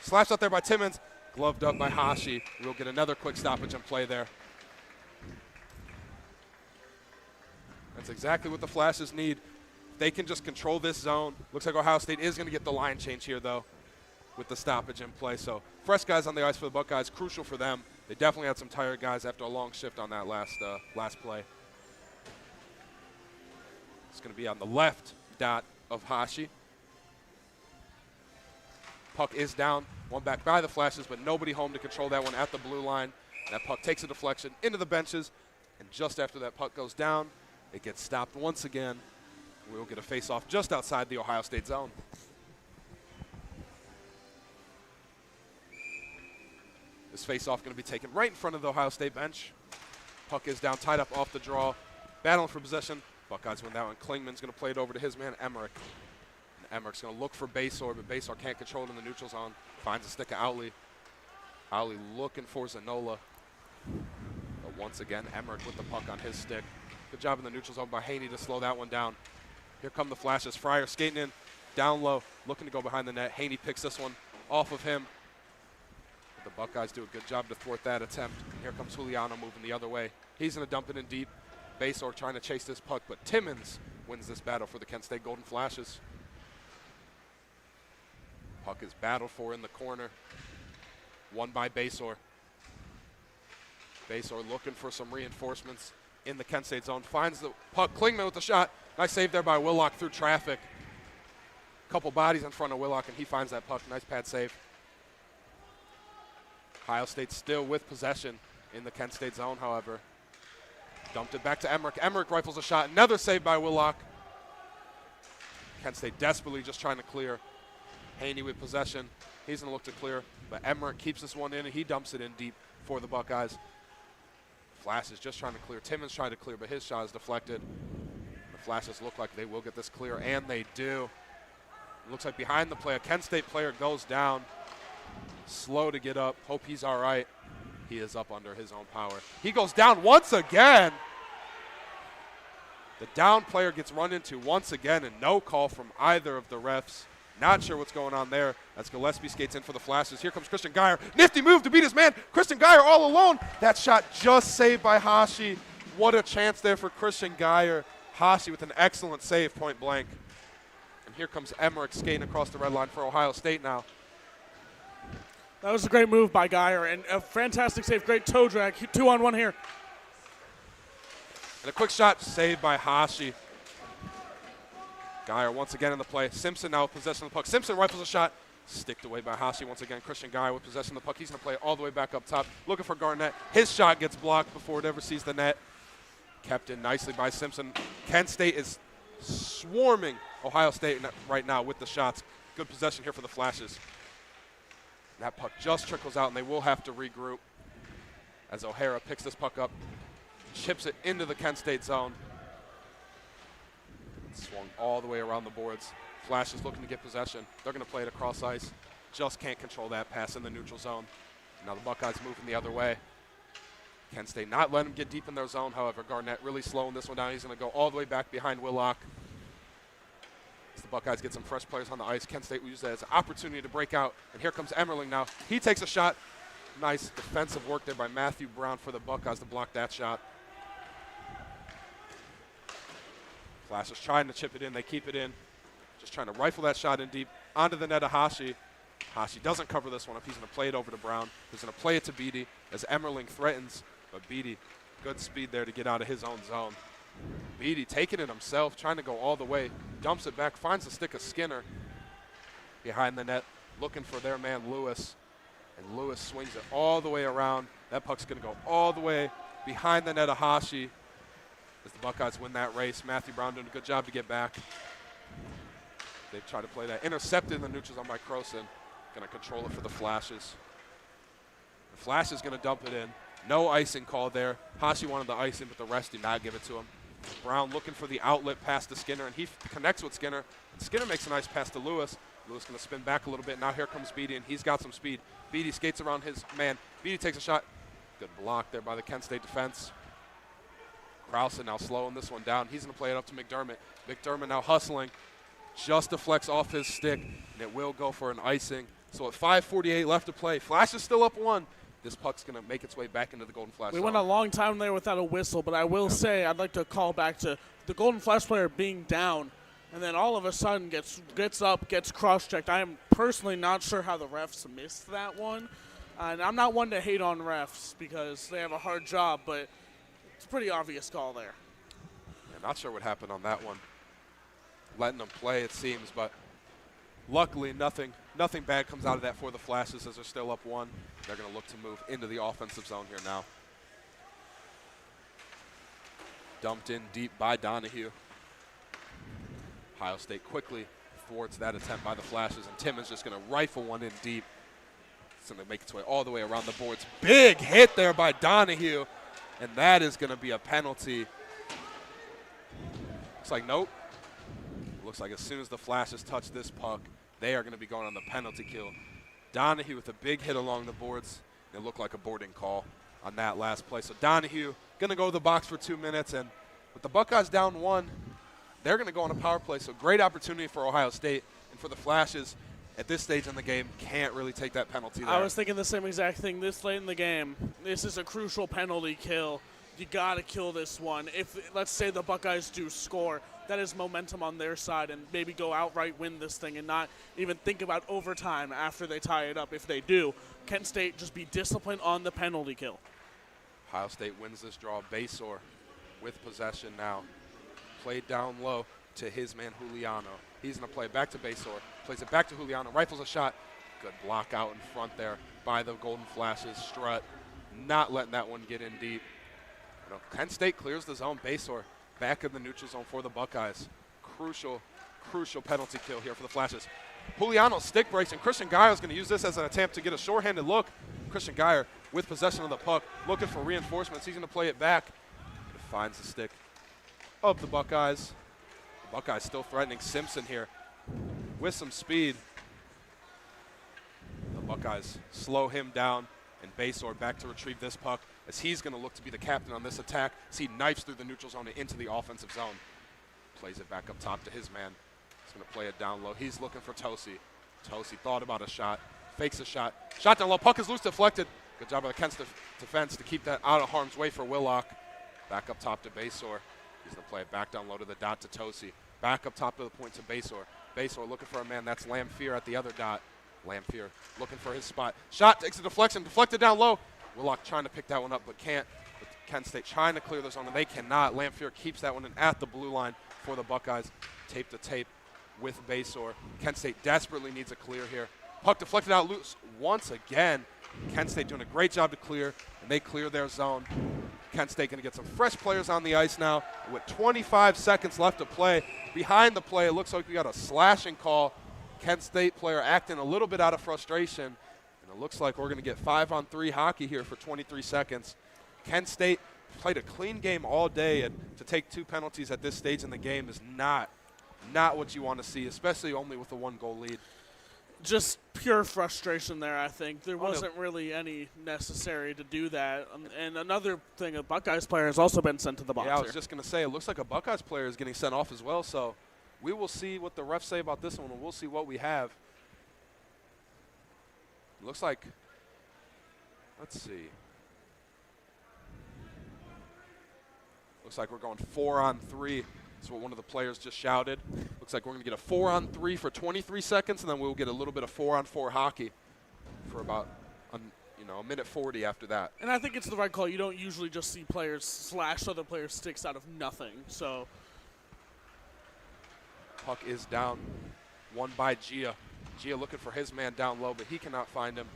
S1: Slaps out there by Timmons. Gloved up by Hashi. We'll get another quick stoppage and play there. That's exactly what the Flashes need. They can just control this zone. Looks like Ohio State is going to get the line change here, though, with the stoppage in play. So fresh guys on the ice for the Buckeyes, crucial for them. They definitely had some tired guys after a long shift on that last play. It's going to be on the left dot of Hashi. Puck is down, one back by the Flashes, but nobody home to control that one at the blue line. That puck takes a deflection into the benches, and just after that puck goes down, it gets stopped once again. We'll get a face-off just outside the Ohio State zone. This face-off going to be taken right in front of the Ohio State bench. Puck is down, tied up off the draw. Battling for possession. Buckeyes win that one. Klingman's going to play it over to his man, Emmerich. And Emmerich's going to look for Basor, but Basor can't control it in the neutral zone. Finds a stick of Outley. Outley looking for Zanola. Once again, Emmerich with the puck on his stick. Good job in the neutral zone by Haney to slow that one down. Here come the flashes. Fryer skating in, down low, looking to go behind the net. Haney picks this one off of him. The Buckeyes do a good job to thwart that attempt. Here comes Juliano moving the other way. He's going to dump it in deep. Basor trying to chase this puck, but Timmons wins this battle for the Kent State Golden Flashes. Puck is battled for in the corner. Won by Basor. Basor looking for some reinforcements in the Kent State zone. Finds the puck. Klingman with the shot. Nice save there by Willock through traffic. Couple bodies in front of Willock, and he finds that puck. Nice pad save. Ohio State still with possession in the Kent State zone, however. Dumped it back to Emmerich. Emmerich rifles a shot. Another save by Willock. Kent State desperately just trying to clear. Haney with possession. He's going to look to clear, but Emmerich keeps this one in, and he dumps it in deep for the Buckeyes. Flash is just trying to clear. Timmons tried to clear, but his shot is deflected. The Flashes look like they will get this clear, and they do. It looks like behind the play, a Kent State player goes down. Slow to get up. Hope he's all right. He is up under his own power. He goes down once again. The down player gets run into once again, and no call from either of the refs. Not sure what's going on there as Gillespie skates in for the Flashes. Here comes Christian Geyer. Nifty move to beat his man. Christian Geyer all alone. That shot just saved by Hashi. What a chance there for Christian Geyer. Hashi with an excellent save, point blank. And here comes Emmerich skating across the red line for Ohio State now.
S2: That was a great move by Geyer, and a fantastic save. Great toe drag. 2-on-1 here.
S1: And a quick shot saved by Hashi. Geyer once again in the play. Simpson now with possession of the puck. Simpson rifles a shot. Sticked away by Hashi once again. Christian Geyer with possession of the puck. He's going to play all the way back up top. Looking for Garnett. His shot gets blocked before it ever sees the net. Kept in nicely by Simpson. Kent State is swarming Ohio State right now with the shots. Good possession here for the Flashes. That puck just trickles out, and they will have to regroup as O'Hara picks this puck up, chips it into the Kent State zone. Swung all the way around the boards. Flashes looking to get possession. They're going to play it across ice. Just can't control that pass in the neutral zone. Now the Buckeyes moving the other way. Kent State not letting them get deep in their zone. However, Garnett really slowing this one down. He's going to go all the way back behind Willock. As the Buckeyes get some fresh players on the ice, Kent State will use that as an opportunity to break out. And here comes Emmerling now. He takes a shot. Nice defensive work there by Matthew Brown for the Buckeyes to block that shot. Flashes trying to chip it in. They keep it in. Just trying to rifle that shot in deep onto the net of Hashi. Hashi doesn't cover this one up. He's going to play it over to Brown. He's going to play it to Beatty as Emmerling threatens. But Beatty, good speed there to get out of his own zone. Beatty taking it himself, trying to go all the way. Dumps it back, finds the stick of Skinner behind the net, looking for their man Lewis. And Lewis swings it all the way around. That puck's going to go all the way behind the net of Hashi. As the Buckeyes win that race, Matthew Brown doing a good job to get back. They try to play that. Intercepted in the neutral zone by Croson. Going to control it for the Flashes. The Flash is going to dump it in. No icing call there. Hashi wanted the icing, but the rest did not give it to him. Brown looking for the outlet pass to Skinner, and he connects with Skinner. And Skinner makes a nice pass to Lewis. Lewis going to spin back a little bit. Now here comes Beatty, and he's got some speed. Beatty skates around his man. Beatty takes a shot. Good block there by the Kent State defense. Krause now slowing this one down. He's going to play it up to McDermott. McDermott now hustling. Just deflects off his stick, and it will go for an icing. So at 5:48 left to play, Flash is still up 1. This puck's going to make its way back into the Golden Flash
S2: We
S1: zone.
S2: went a long time there without a whistle, but I will say I'd like to call back to the Golden Flash player being down, and then all of a sudden gets up, gets cross-checked. I am personally not sure how the refs missed that one. And I'm not one to hate on refs because they have a hard job, but it's a pretty obvious call there.
S1: Yeah, not sure what happened on that one. Letting them play, it seems, but luckily nothing bad comes out of that for the Flashes as they're still up 1. They're going to look to move into the offensive zone here now. Dumped in deep by Donahue. Ohio State quickly thwarts that attempt by the Flashes, and Timmons just going to rifle one in deep. It's going to make its way all the way around the boards. Big hit there by Donahue, and that is going to be a penalty. Looks like nope. Looks like as soon as the Flashes touch this puck, they are going to be going on the penalty kill. Donahue with a big hit along the boards. It looked like a boarding call. on that last play. So Donahue going to go to the box for 2 minutes, and with the Buckeyes down 1, they're going to go on a power play. So great opportunity for Ohio State, and for the Flashes at this stage in the game, can't really take that penalty there.
S2: I was thinking the same exact thing this late in the game. This is a crucial penalty kill. You got to kill this one. If, let's say, the Buckeyes do score, that is momentum on their side, and maybe go outright win this thing and not even think about overtime after they tie it up. If they do, Kent State just be disciplined on the penalty kill.
S1: Ohio State wins this draw. Basor with possession now. Played down low to his man Juliano. He's going to play it back to Basor. Plays it back to Juliano. Rifles a shot. Good block out in front there by the Golden Flashes. Strutt not letting that one get in deep. Kent State clears the zone. Basor back in the neutral zone for the Buckeyes. Crucial penalty kill here for the Flashes. Juliano stick breaks, and Christian Geyer is going to use this as an attempt to get a shorthanded look. Christian Geyer with possession of the puck, looking for reinforcements. He's going to play it back. It finds the stick of the Buckeyes. The Buckeyes still threatening Simpson here with some speed. The Buckeyes slow him down, and Basor back to retrieve this puck as he's going to look to be the captain on this attack as he knifes through the neutral zone and into the offensive zone. Plays it back up top to his man. He's going to play it down low. He's looking for Tosi. Tosi thought about a shot, fakes a shot. Shot down low, puck is loose, deflected. Good job by the Kent's defense to keep that out of harm's way for Willock. Back up top to Basor. He's going to play it back down low to the dot to Tosi. Back up top to the point to Basor. Basor looking for a man. That's Lamphere at the other dot. Lamphere looking for his spot. Shot, takes a deflection, deflected down low. Willock trying to pick that one up, but can't. But Kent State trying to clear the zone, and they cannot. Lamphere keeps that one in at the blue line for the Buckeyes. Tape to tape with Basor. Kent State desperately needs a clear here. Puck deflected out loose once again. Kent State doing a great job to clear, and they clear their zone. Kent State going to get some fresh players on the ice now. With 25 seconds left to play, behind the play, it looks like we got a slashing call. Kent State player acting a little bit out of frustration, and it looks like we're going to get 5-on-3 hockey here for 23 seconds. Kent State played a clean game all day, and to take 2 penalties at this stage in the game is not what you want to see, especially only with a 1-goal lead.
S2: Just pure frustration there, I think. There wasn't really any necessary to do that. And another thing, a Buckeyes player has also been sent to the box.
S1: Yeah, I was just going to say, it looks like a Buckeyes player is getting sent off as well, so we will see what the refs say about this one, and we'll see what we have. Looks like, let's see. Looks like we're going 4-on-3. That's what one of the players just shouted. Looks like we're going to get a 4-on-3 for 23 seconds, and then we'll get a little bit of 4-on-4 hockey for about a minute 40 after that.
S2: And I think it's the right call. You don't usually just see players slash other players' sticks out of nothing. So
S1: puck is down, won by Gia. Gia looking for his man down low, but he cannot find him.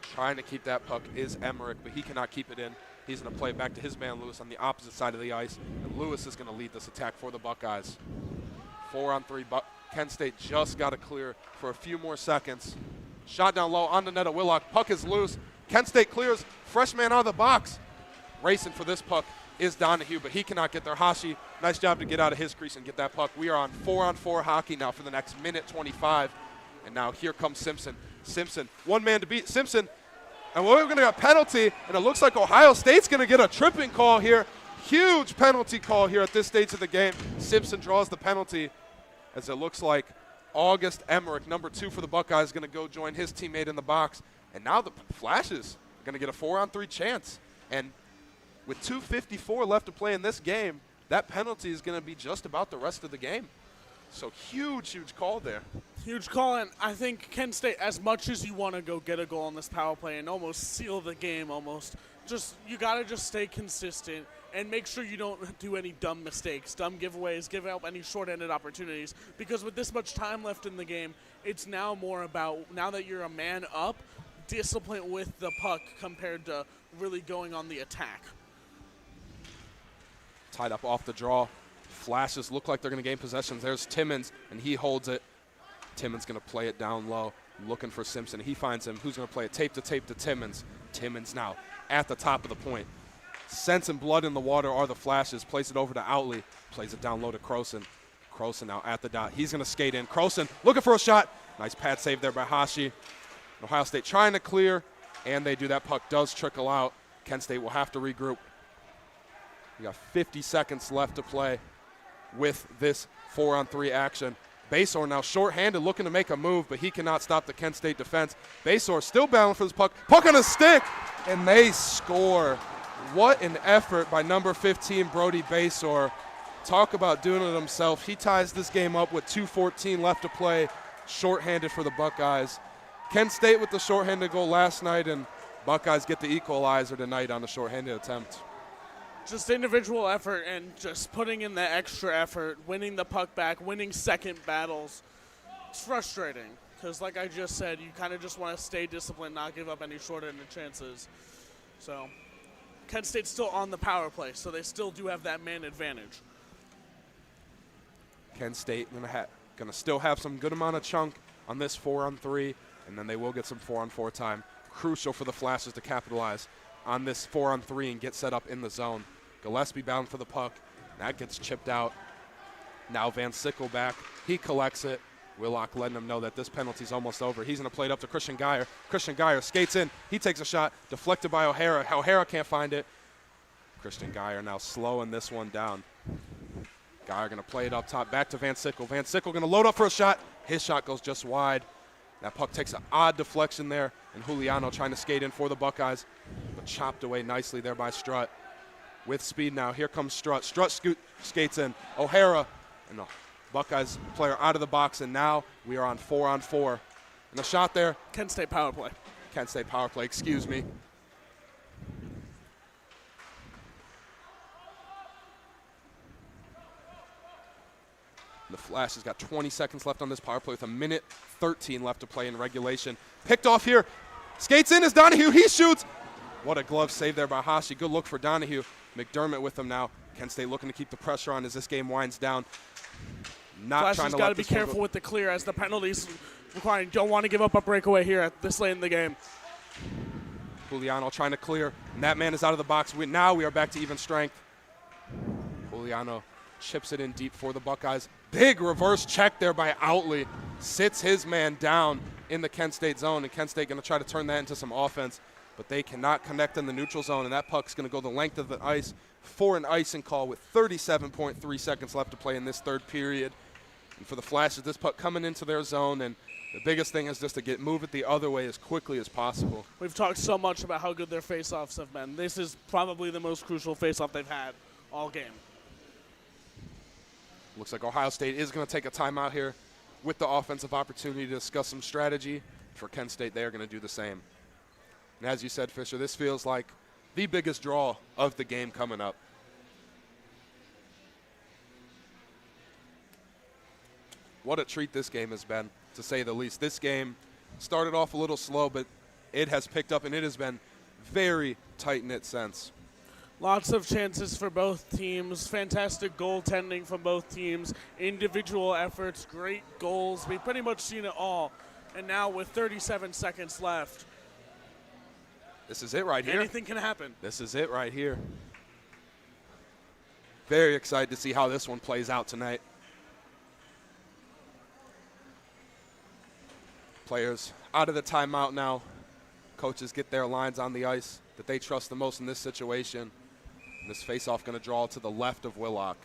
S1: Trying to keep that puck is Emmerich, but he cannot keep it in. He's going to play it back to his man Lewis on the opposite side of the ice, and Lewis is going to lead this attack for the Buckeyes. 4-on-3. Kent State just got to clear for a few more seconds. Shot down low on the net of Willock. Puck is loose. Kent State clears. Fresh man out of the box. Racing for this puck is Donahue, but he cannot get there. Hashi, nice job to get out of his crease and get that puck. We are on 4-on-4 hockey now for the next minute 25. And now here comes Simpson. Simpson, one man to beat. Simpson, and we're going to get a penalty, and it looks like Ohio State's going to get a tripping call here. Huge penalty call here at this stage of the game. Simpson draws the penalty, as it looks like August Emmerich, number 2 for the Buckeyes, is going to go join his teammate in the box. And now the Flashes are going to get a 4-on-3 chance. And with 2:54 left to play in this game, that penalty is going to be just about the rest of the game. So huge call there.
S2: huge call, and I think Kent State, as much as you want to go get a goal on this power play and almost seal the game you got to just stay consistent and make sure you don't do any dumb mistakes, dumb giveaways, give up any short-ended opportunities, because with this much time left in the game, it's now more about, now that you're a man up, discipline with the puck compared to really going on the attack.
S1: Tied up off the draw. Flashes look like they're going to gain possessions. There's Timmons, and he holds it. Timmons going to play it down low, looking for Simpson. He finds him. Who's going to play it tape to Timmons? Timmons now at the top of the point. Sense and blood in the water are the Flashes. Plays it over to Outley. Plays it down low to Croson. Croson now at the dot. He's going to skate in. Croson looking for a shot. Nice pad save there by Hashi. Ohio State trying to clear. And they do. That puck does trickle out. Kent State will have to regroup. We got 50 seconds left to play with this 4-on-3 action. Basor now shorthanded, looking to make a move, but he cannot stop the Kent State defense. Basor still battling for this puck. Puck on a stick, and they score. What an effort by number 15, Brody Basor. Talk about doing it himself. He ties this game up with 2:14 left to play, shorthanded for the Buckeyes. Kent State with the shorthanded goal last night, and Buckeyes get the equalizer tonight on the shorthanded attempt.
S2: Just individual effort and just putting in the extra effort, winning the puck back, winning second battles. It's frustrating because, like I just said, you kind of just want to stay disciplined, not give up any short-handed chances. So Kent State's still on the power play, so they still do have that man advantage.
S1: Kent State gonna still have some good amount of chunk on this 4-on-3, and then they will get some 4-on-4 time. Crucial for the Flashes to capitalize on this 4-on-3 and get set up in the zone. Gillespie bound for the puck. That gets chipped out. Now Van Sickle back. He collects it. Willock letting him know that this penalty's almost over. He's going to play it up to Christian Geyer. Christian Geyer skates in. He takes a shot. Deflected by O'Hara. O'Hara can't find it. Christian Geyer now slowing this one down. Geyer going to play it up top. Back to Van Sickle. Van Sickle going to load up for a shot. His shot goes just wide. That puck takes an odd deflection there, and Juliano trying to skate in for the Buckeyes, but chopped away nicely there by Strutt. With speed now, here comes Strutt. Strutt skates in. O'Hara and the Buckeyes player out of the box, and now we are on 4-on-4. And the shot there.
S2: Kent State power play.
S1: Kent State power play, excuse me. The Flash has got 20 seconds left on this power play with 1:13 left to play in regulation. Picked off here. Skates in is Donahue. He shoots. What a glove save there by Hashi. Good look for Donahue. McDermott with him now. Kent State looking to keep the pressure on as this game winds down. Not
S2: Flash
S1: trying
S2: has
S1: to
S2: got
S1: let
S2: to be
S1: this one
S2: careful
S1: go.
S2: with the clear as the penalties requiring. Don't want to give up a breakaway here at this late in the game.
S1: Juliano trying to clear, and that man is out of the box. Now we are back to even strength. Juliano chips it in deep for the Buckeyes. Big reverse check there by Outley. Sits his man down in the Kent State zone, and Kent State going to try to turn that into some offense, but they cannot connect in the neutral zone, and that puck's going to go the length of the ice for an icing call with 37.3 seconds left to play in this third period. And for the Flashes, this puck coming into their zone, and the biggest thing is just to move it the other way as quickly as possible.
S2: We've talked so much about how good their face-offs have been. This is probably the most crucial face-off they've had all game.
S1: Looks like Ohio State is going to take a timeout here with the offensive opportunity to discuss some strategy. For Kent State, they are going to do the same. And as you said, Fisher, this feels like the biggest draw of the game coming up. What a treat this game has been, to say the least. This game started off a little slow, but it has picked up, and it has been very tight-knit since.
S2: Lots of chances for both teams, fantastic goaltending from both teams, individual efforts, great goals. We've pretty much seen it all. And now with 37 seconds left,
S1: this is it right here.
S2: Anything can happen.
S1: This is it right here. Very excited to see how this one plays out tonight. Players out of the timeout now. Coaches get their lines on the ice that they trust the most in this situation. And this faceoff going to draw to the left of Willock.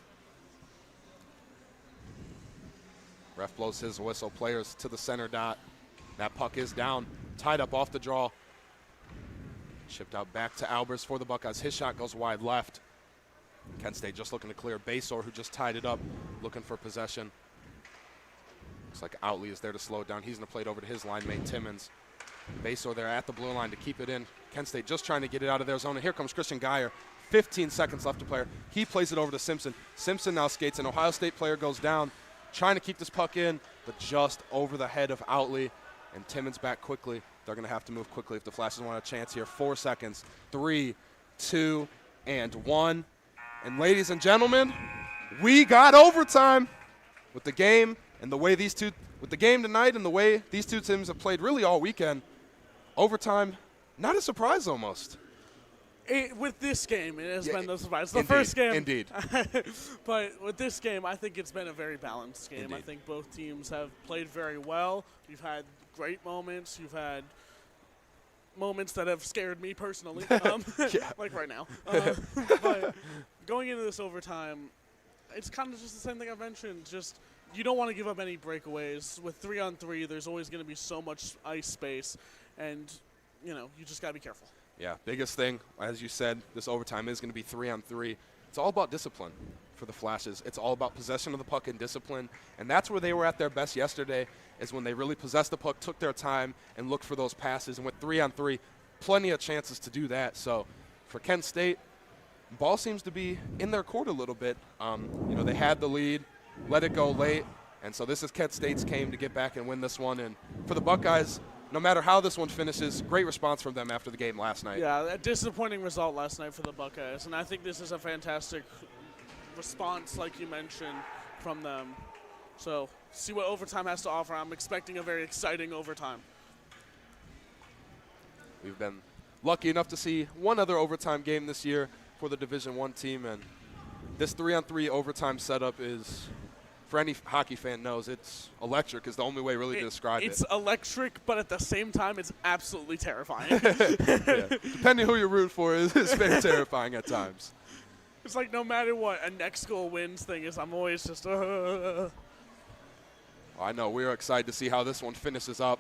S1: Ref blows his whistle. Players to the center dot. That puck is down. Tied up off the draw. Shipped out back to Albers for the Buckeyes. His shot goes wide left. Kent State just looking to clear. Basor, who just tied it up, looking for possession. Looks like Outley is there to slow it down. He's going to play it over to his line mate, Timmons. Basor there at the blue line to keep it in. Kent State just trying to get it out of their zone. And here comes Christian Geyer. 15 seconds left to play. He plays it over to Simpson. Simpson now skates. An Ohio State player goes down, trying to keep this puck in, but just over the head of Outley. And Timmons back quickly. They're going to have to move quickly if the Flashes want a chance here. 4 seconds. 3, 2, and 1. And ladies and gentlemen, we got overtime with the game and the way with the game tonight and the way these two teams have played really all weekend. Overtime, not a surprise almost.
S2: With this game, it has been no surprise. The
S1: Indeed,
S2: first game.
S1: Indeed.
S2: But with this game, I think it's been a very balanced game.
S1: Indeed.
S2: I think both teams have played very well. You've had great moments. You've had moments that have scared me personally,
S1: Yeah.
S2: like right now. But going into this overtime, it's kind of just the same thing I mentioned. Just you don't want to give up any breakaways. With 3-on-3, there's always going to be so much ice space, and you just got to be careful.
S1: Yeah, biggest thing, as you said, this overtime is going to be 3-on-3. It's all about discipline for the Flashes. It's all about possession of the puck and discipline, and that's where they were at their best yesterday, is when they really possessed the puck, took their time, and looked for those passes. And with 3-on-3, plenty of chances to do that. So for Kent State, ball seems to be in their court a little bit. They had the lead, let it go late, and so this is Kent State's game to get back and win this one. And for the Buckeyes, no matter how this one finishes, great response from them after the game last night.
S2: Yeah, a disappointing result last night for the Buckeyes, and I think this is a fantastic response, like you mentioned, from them. So see what overtime has to offer. I'm expecting a very exciting overtime.
S1: We've been lucky enough to see one other overtime game this year for the Division I team, and this 3-on-3 overtime setup is, for any hockey fan knows, it's electric is the only way really to describe it.
S2: It's electric, but at the same time, it's absolutely terrifying.
S1: Yeah. Depending who you're rooting for, it's very terrifying at times.
S2: It's like no matter what a next goal wins thing is, I'm always just,
S1: I know, we're excited to see how this one finishes up.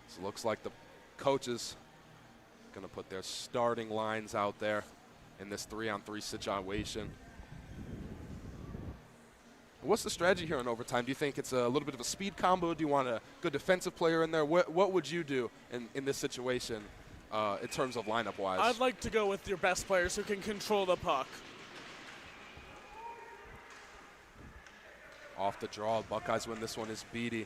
S1: So it looks like the coaches going to put their starting lines out there in this 3-on-3 situation. What's the strategy here in overtime? Do you think it's a little bit of a speed combo? Do you want a good defensive player in there? What would you do in this situation in terms of lineup-wise?
S2: I'd like to go with your best players who can control the puck.
S1: Off the draw, Buckeyes win this one is Beatty.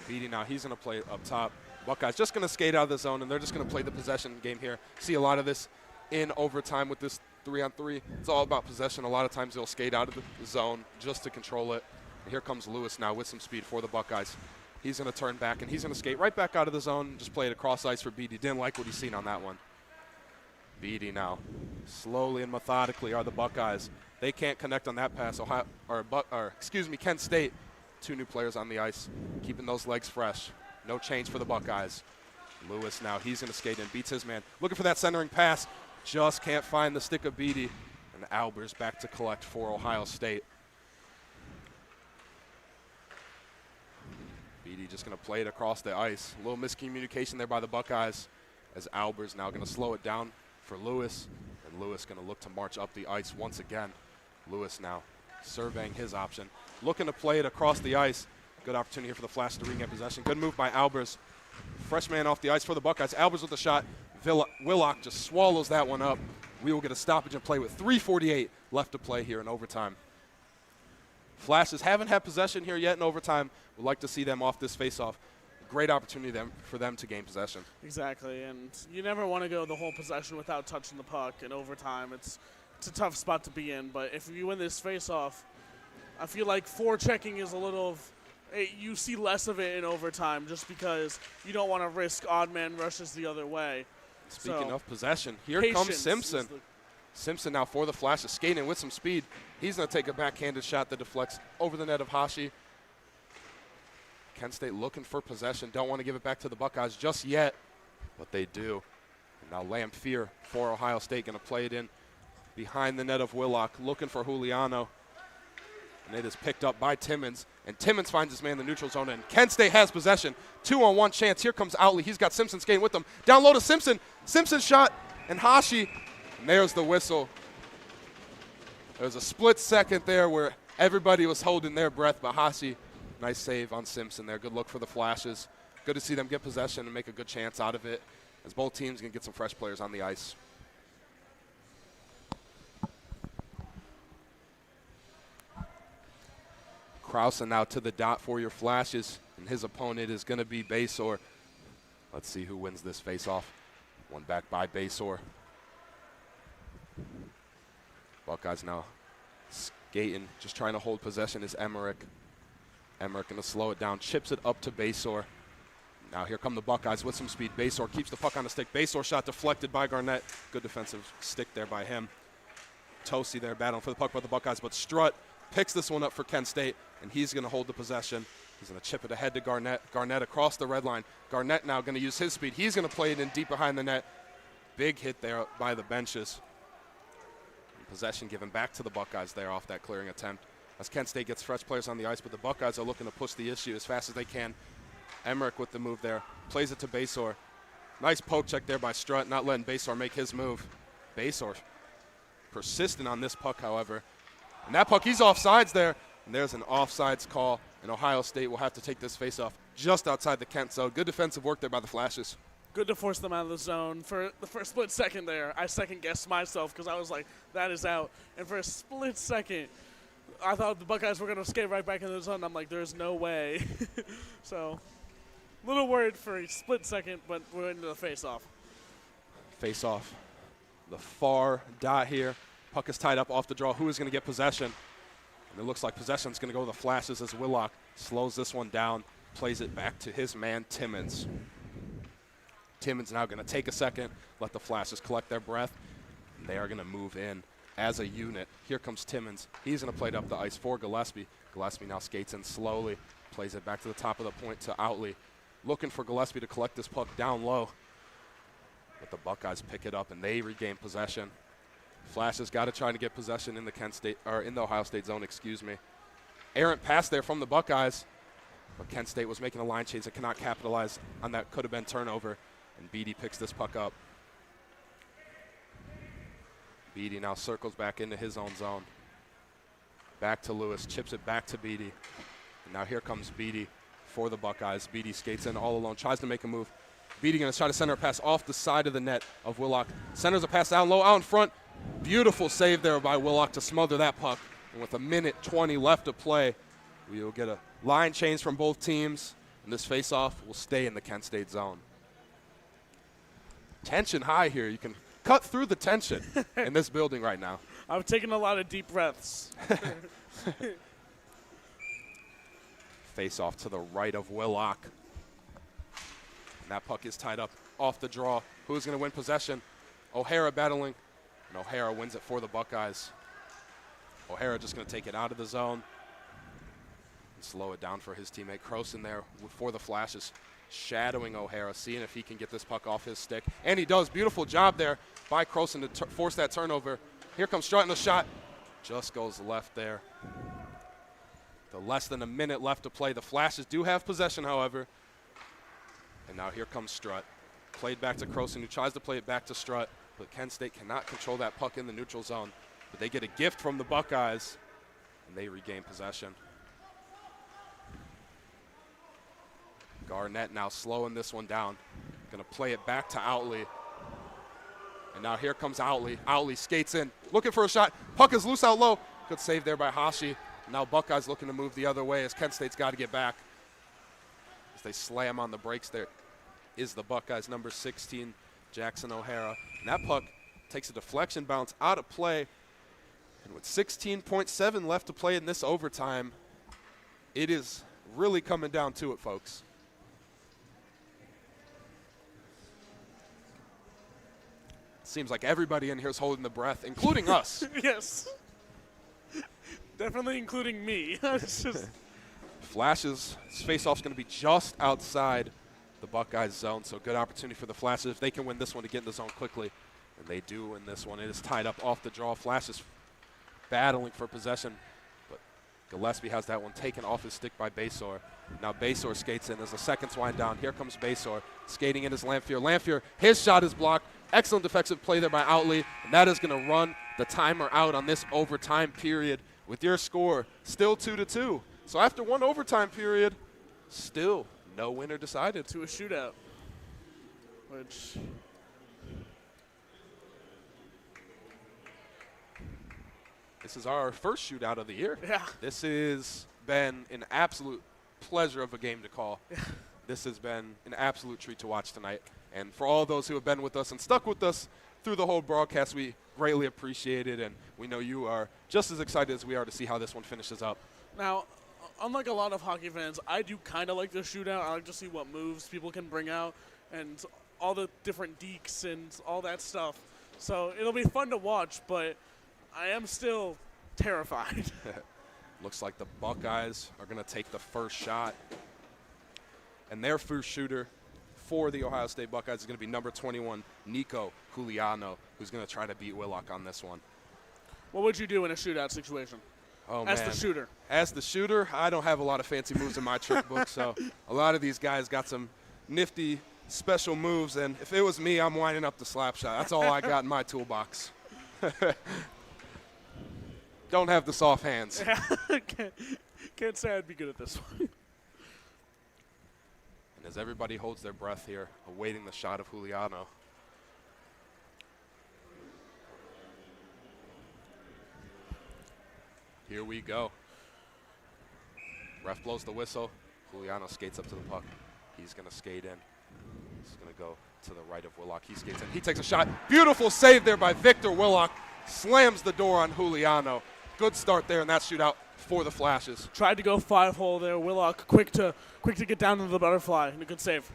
S1: Beatty now, he's going to play up top. Buckeyes just going to skate out of the zone, and they're just going to play the possession game here. See a lot of this in overtime with this 3-on-3. It's all about possession. A lot of times they'll skate out of the zone just to control it. And here comes Lewis now with some speed for the Buckeyes. He's going to turn back, and he's going to skate right back out of the zone and just play it across ice for Beatty. Didn't like what he's seen on that one. Beatty now. Slowly and methodically are the Buckeyes. They can't connect on that pass. Kent State, 2 new players on the ice, keeping those legs fresh. No change for the Buckeyes. Lewis now, he's going to skate in, beats his man. Looking for that centering pass. Just can't find the stick of Beatty. And Albers back to collect for Ohio State. Beatty just going to play it across the ice. A little miscommunication there by the Buckeyes, as Albers now going to slow it down for Lewis. And Lewis going to look to march up the ice once again. Lewis now surveying his option. Looking to play it across the ice. Good opportunity here for the Flash to regain possession. Good move by Albers. Fresh man off the ice for the Buckeyes. Albers with the shot. Willock just swallows that one up. We will get a stoppage and play with 3:48 left to play here in overtime. Flashes haven't had possession here yet in overtime. Would like to see them off this faceoff. Great opportunity for them to gain possession.
S2: Exactly, and you never want to go the whole possession without touching the puck in overtime. It's a tough spot to be in, but if you win this faceoff, I feel like forechecking is a little you see less of it in overtime just because you don't want to risk odd man rushes the other way.
S1: Speaking of possession, here comes Simpson. Simpson now for the Flashes, skating with some speed. He's going to take a backhanded shot that deflects over the net of Hashi. Kent State looking for possession. Don't want to give it back to the Buckeyes just yet, but they do. And now Lamphere for Ohio State going to play it in behind the net of Willock, looking for Juliano. And it is picked up by Timmons. And Timmons finds his man in the neutral zone, and Kent State has possession. 2-on-1 chance. Here comes Outley. He's got Simpson skating with him. Down low to Simpson. Simpson's shot, and Hashi. And there's the whistle. There was a split second there where everybody was holding their breath, but Hashi, nice save on Simpson there. Good look for the Flashes. Good to see them get possession and make a good chance out of it, as both teams can get some fresh players on the ice. Krause now to the dot for your Flashes, and his opponent is going to be Basor. Let's see who wins this faceoff. One back by Basor. Buckeyes now skating, just trying to hold possession is Emmerich. Emmerich going to slow it down, chips it up to Basor. Now here come the Buckeyes with some speed. Basor keeps the puck on the stick. Basor shot deflected by Garnett. Good defensive stick there by him. Tosi there battling for the puck by the Buckeyes, but Strutt picks this one up for Kent State, and he's going to hold the possession. He's going to chip it ahead to Garnett. Garnett across the red line. Garnett now going to use his speed. He's going to play it in deep behind the net. Big hit there by the benches. And possession given back to the Buckeyes there off that clearing attempt. As Kent State gets fresh players on the ice, but the Buckeyes are looking to push the issue as fast as they can. Emmerich with the move there. Plays it to Basor. Nice poke check there by Strutt, not letting Basor make his move. Basor persistent on this puck, however. And that puck, he's offsides there. And there's an offsides call. And Ohio State will have to take this faceoff just outside the Kent zone. Good defensive work there by the Flashes.
S2: Good to force them out of the zone. For the first split second there, I second-guessed myself because I was like, that is out. And for a split second, I thought the Buckeyes were going to skate right back into the zone. I'm like, there's no way. So, a little worried for a split second, but we're into the face-off.
S1: Face-off. The far dot here. Puck is tied up off the draw. Who is going to get possession? And it looks like possession is going to go to the Flashes as Willock slows this one down, plays it back to his man, Timmons. Timmons now going to take a second, let the Flashes collect their breath, and they are going to move in as a unit. Here comes Timmons. He's going to play it up the ice for Gillespie. Gillespie now skates in slowly, plays it back to the top of the point to Outley. Looking for Gillespie to collect this puck down low. But the Buckeyes pick it up, and they regain possession. Flashes got to try to get possession in the in the Ohio State zone, excuse me. Errant pass there from the Buckeyes, but Kent State was making a line change and cannot capitalize on that could have been turnover, and Beatty picks this puck up. Beatty now circles back into his own zone. Back to Lewis, chips it back to Beatty. And now here comes Beatty for the Buckeyes. Beatty skates in all alone, tries to make a move. Beatty going to try to center a pass off the side of the net of Willock. Centers a pass down low, out in front. Beautiful save there by Willock to smother that puck. And with 1:20 left to play, we will get a line change from both teams, and this faceoff will stay in the Kent State zone. Tension high here. You can cut through the tension in this building right now.
S2: I've taken a lot of deep breaths.
S1: Faceoff to the right of Willock. And that puck is tied up off the draw. Who's going to win possession? O'Hara battling. And O'Hara wins it for the Buckeyes. O'Hara just going to take it out of the zone and slow it down for his teammate Croson there for the Flashes, shadowing O'Hara, seeing if he can get this puck off his stick. And he does. Beautiful job there by Croson to force that turnover. Here comes Strutt, and the shot just goes left there. The less than a minute left to play. The Flashes do have possession, however. And now here comes Strutt. Played back to Croson, who tries to play it back to Strutt. But Kent State cannot control that puck in the neutral zone. But they get a gift from the Buckeyes, and they regain possession. Garnett now slowing this one down. Going to play it back to Outley. And now here comes Outley. Outley skates in, looking for a shot. Puck is loose out low. Good save there by Hashi. Now Buckeyes looking to move the other way as Kent State's got to get back. As they slam on the brakes, there is the Buckeyes, number 16, Jackson O'Hara. And that puck takes a deflection bounce out of play. And with 16.7 left to play in this overtime, it is really coming down to it, folks. Seems like everybody in here is holding the breath, including us.
S2: Yes. Definitely including me. It's just
S1: Flashes, face-off's going to be just outside the Buckeyes zone, so good opportunity for the Flashes if they can win this one to get in the zone quickly. And they do win this one. It is tied up off the draw. Flashes battling for possession, but Gillespie has that one taken off his stick by Basor. Now Basor skates in as the seconds wind down. Here comes Basor skating in as Lamphere. Lamphere, his shot is blocked. Excellent defensive play there by Outley, and that is going to run the timer out on this overtime period with your score still 2-2. So after one overtime period, still no winner decided.
S2: to a shootout, which
S1: This is our first shootout of the year.
S2: Yeah.
S1: This has been an absolute pleasure of a game to call.
S2: Yeah.
S1: This has been an absolute treat to watch tonight. And for all those who have been with us and stuck with us through the whole broadcast, we greatly appreciate it. And we know you are just as excited as we are to see how this one finishes up.
S2: Now, unlike a lot of hockey fans, I do kind of like the shootout. I like to see what moves people can bring out and all the different deeks and all that stuff. So it'll be fun to watch, but I am still terrified.
S1: Looks like the Buckeyes are going to take the first shot. And their first shooter for the Ohio State Buckeyes is going to be number 21, Nico Juliano, who's going to try to beat Willock on this one.
S2: What would you do in a shootout situation?
S1: Oh,
S2: As
S1: man.
S2: the shooter.
S1: As the shooter, I don't have a lot of fancy moves in my trick book, so a lot of these guys got some nifty special moves, and if it was me, I'm winding up the slap shot. That's all I got in my toolbox. Don't have the soft hands.
S2: Can't say I'd be good at this one.
S1: And as everybody holds their breath here, awaiting the shot of Juliano. Here we go. Ref blows the whistle. Juliano skates up to the puck. He's going to skate in. He's going to go to the right of Willock. He skates in. He takes a shot. Beautiful save there by Victor Willock. Slams the door on Juliano. Good start there in that shootout for the Flashes.
S2: Tried to go 5-hole there. Willock quick to get down to the butterfly, and a good save.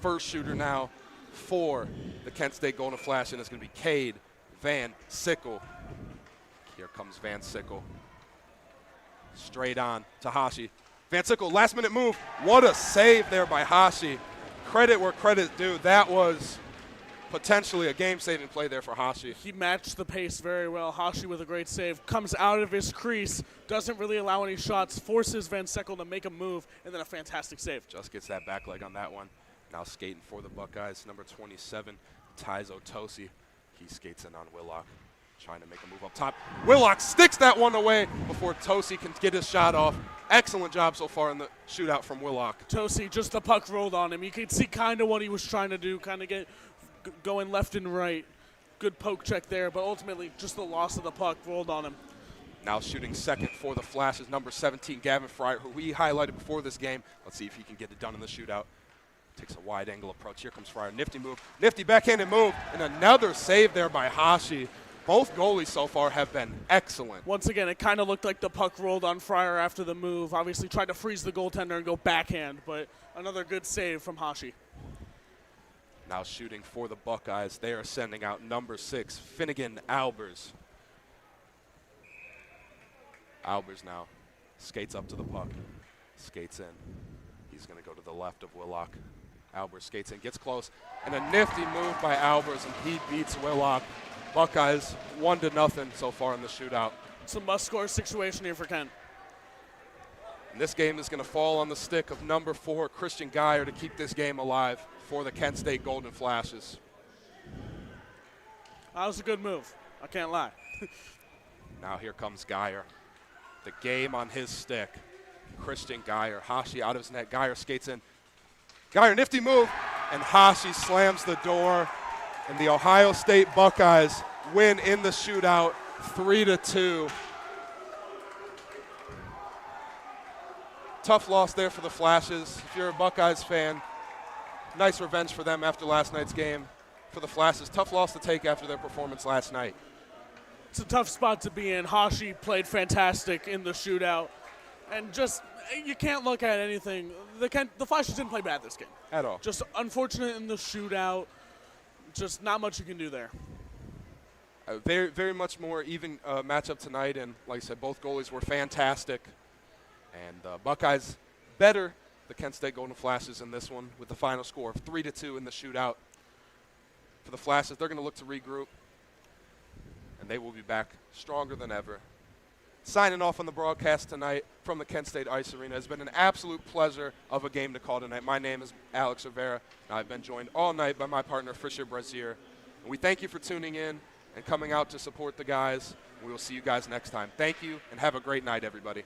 S1: First shooter now for the Kent State Golden Flash, and it's going to be Cade Van Sickle. Here comes Van Sickle. Straight on to Hashi. Van Sickle, last minute move. What a save there by Hashi. Credit where credit's due. That was potentially a game-saving play there for Hashi.
S2: He matched the pace very well. Hashi with a great save. Comes out of his crease. Doesn't really allow any shots. Forces Van Sickle to make a move. And then a fantastic save.
S1: Just gets that back leg on that one. Now skating for the Buckeyes, number 27, Taizo Tosi. He skates in on Willock, trying to make a move up top. Willock sticks that one away before Tosi can get his shot off. Excellent job so far in the shootout from Willock.
S2: Tosi, just the puck rolled on him. You could see kind of what he was trying to do, kind of get going left and right. Good poke check there, but ultimately just the loss of the puck rolled on him.
S1: Now shooting second for the Flashes, number 17, Gavin Fryer, who we highlighted before this game. Let's see if he can get it done in the shootout. Takes a wide angle approach. Here comes Fryer. Nifty move. Nifty backhanded move. And another save there by Hashi. Both goalies so far have been excellent.
S2: Once again, it kind of looked like the puck rolled on Fryer after the move. Obviously tried to freeze the goaltender and go backhand, but another good save from Hashi.
S1: Now shooting for the Buckeyes. They are sending out number 6, Finnegan Albers. Albers now skates up to the puck. Skates in. He's going to go to the left of Willock. Albers skates in, gets close, and a nifty move by Albers, and he beats Willock. Buckeyes 1-0 so far in the shootout.
S2: It's a must-score situation here for Kent.
S1: And this game is going to fall on the stick of number 4, Christian Geyer, to keep this game alive for the Kent State Golden Flashes.
S2: That was a good move. I can't lie.
S1: Now here comes Geyer. The game on his stick. Christian Geyer. Hashi out of his net. Geyer skates in. Geyer, nifty move. And Hashi slams the door. And the Ohio State Buckeyes win in the shootout 3-2. Tough loss there for the Flashes. If you're a Buckeyes fan, nice revenge for them after last night's game. For the Flashes, tough loss to take after their performance last night.
S2: It's a tough spot to be in. Hashi played fantastic in the shootout. And just, you can't look at anything. The Flashes didn't play bad this game.
S1: At all.
S2: Just unfortunate in the shootout. Just not much you can do there.
S1: Very, very much more even matchup tonight. And like I said, both goalies were fantastic. And Buckeyes better the Kent State Golden Flashes in this one with the final score of 3-2 in the shootout. For the Flashes, they're going to look to regroup. And they will be back stronger than ever. Signing off on the broadcast tonight from the Kent State Ice Arena. It's been an absolute pleasure of a game to call tonight. My name is Alex Rivera, and I've been joined all night by my partner, Fisher Brazier. And we thank you for tuning in and coming out to support the guys. We will see you guys next time. Thank you, and have a great night, everybody.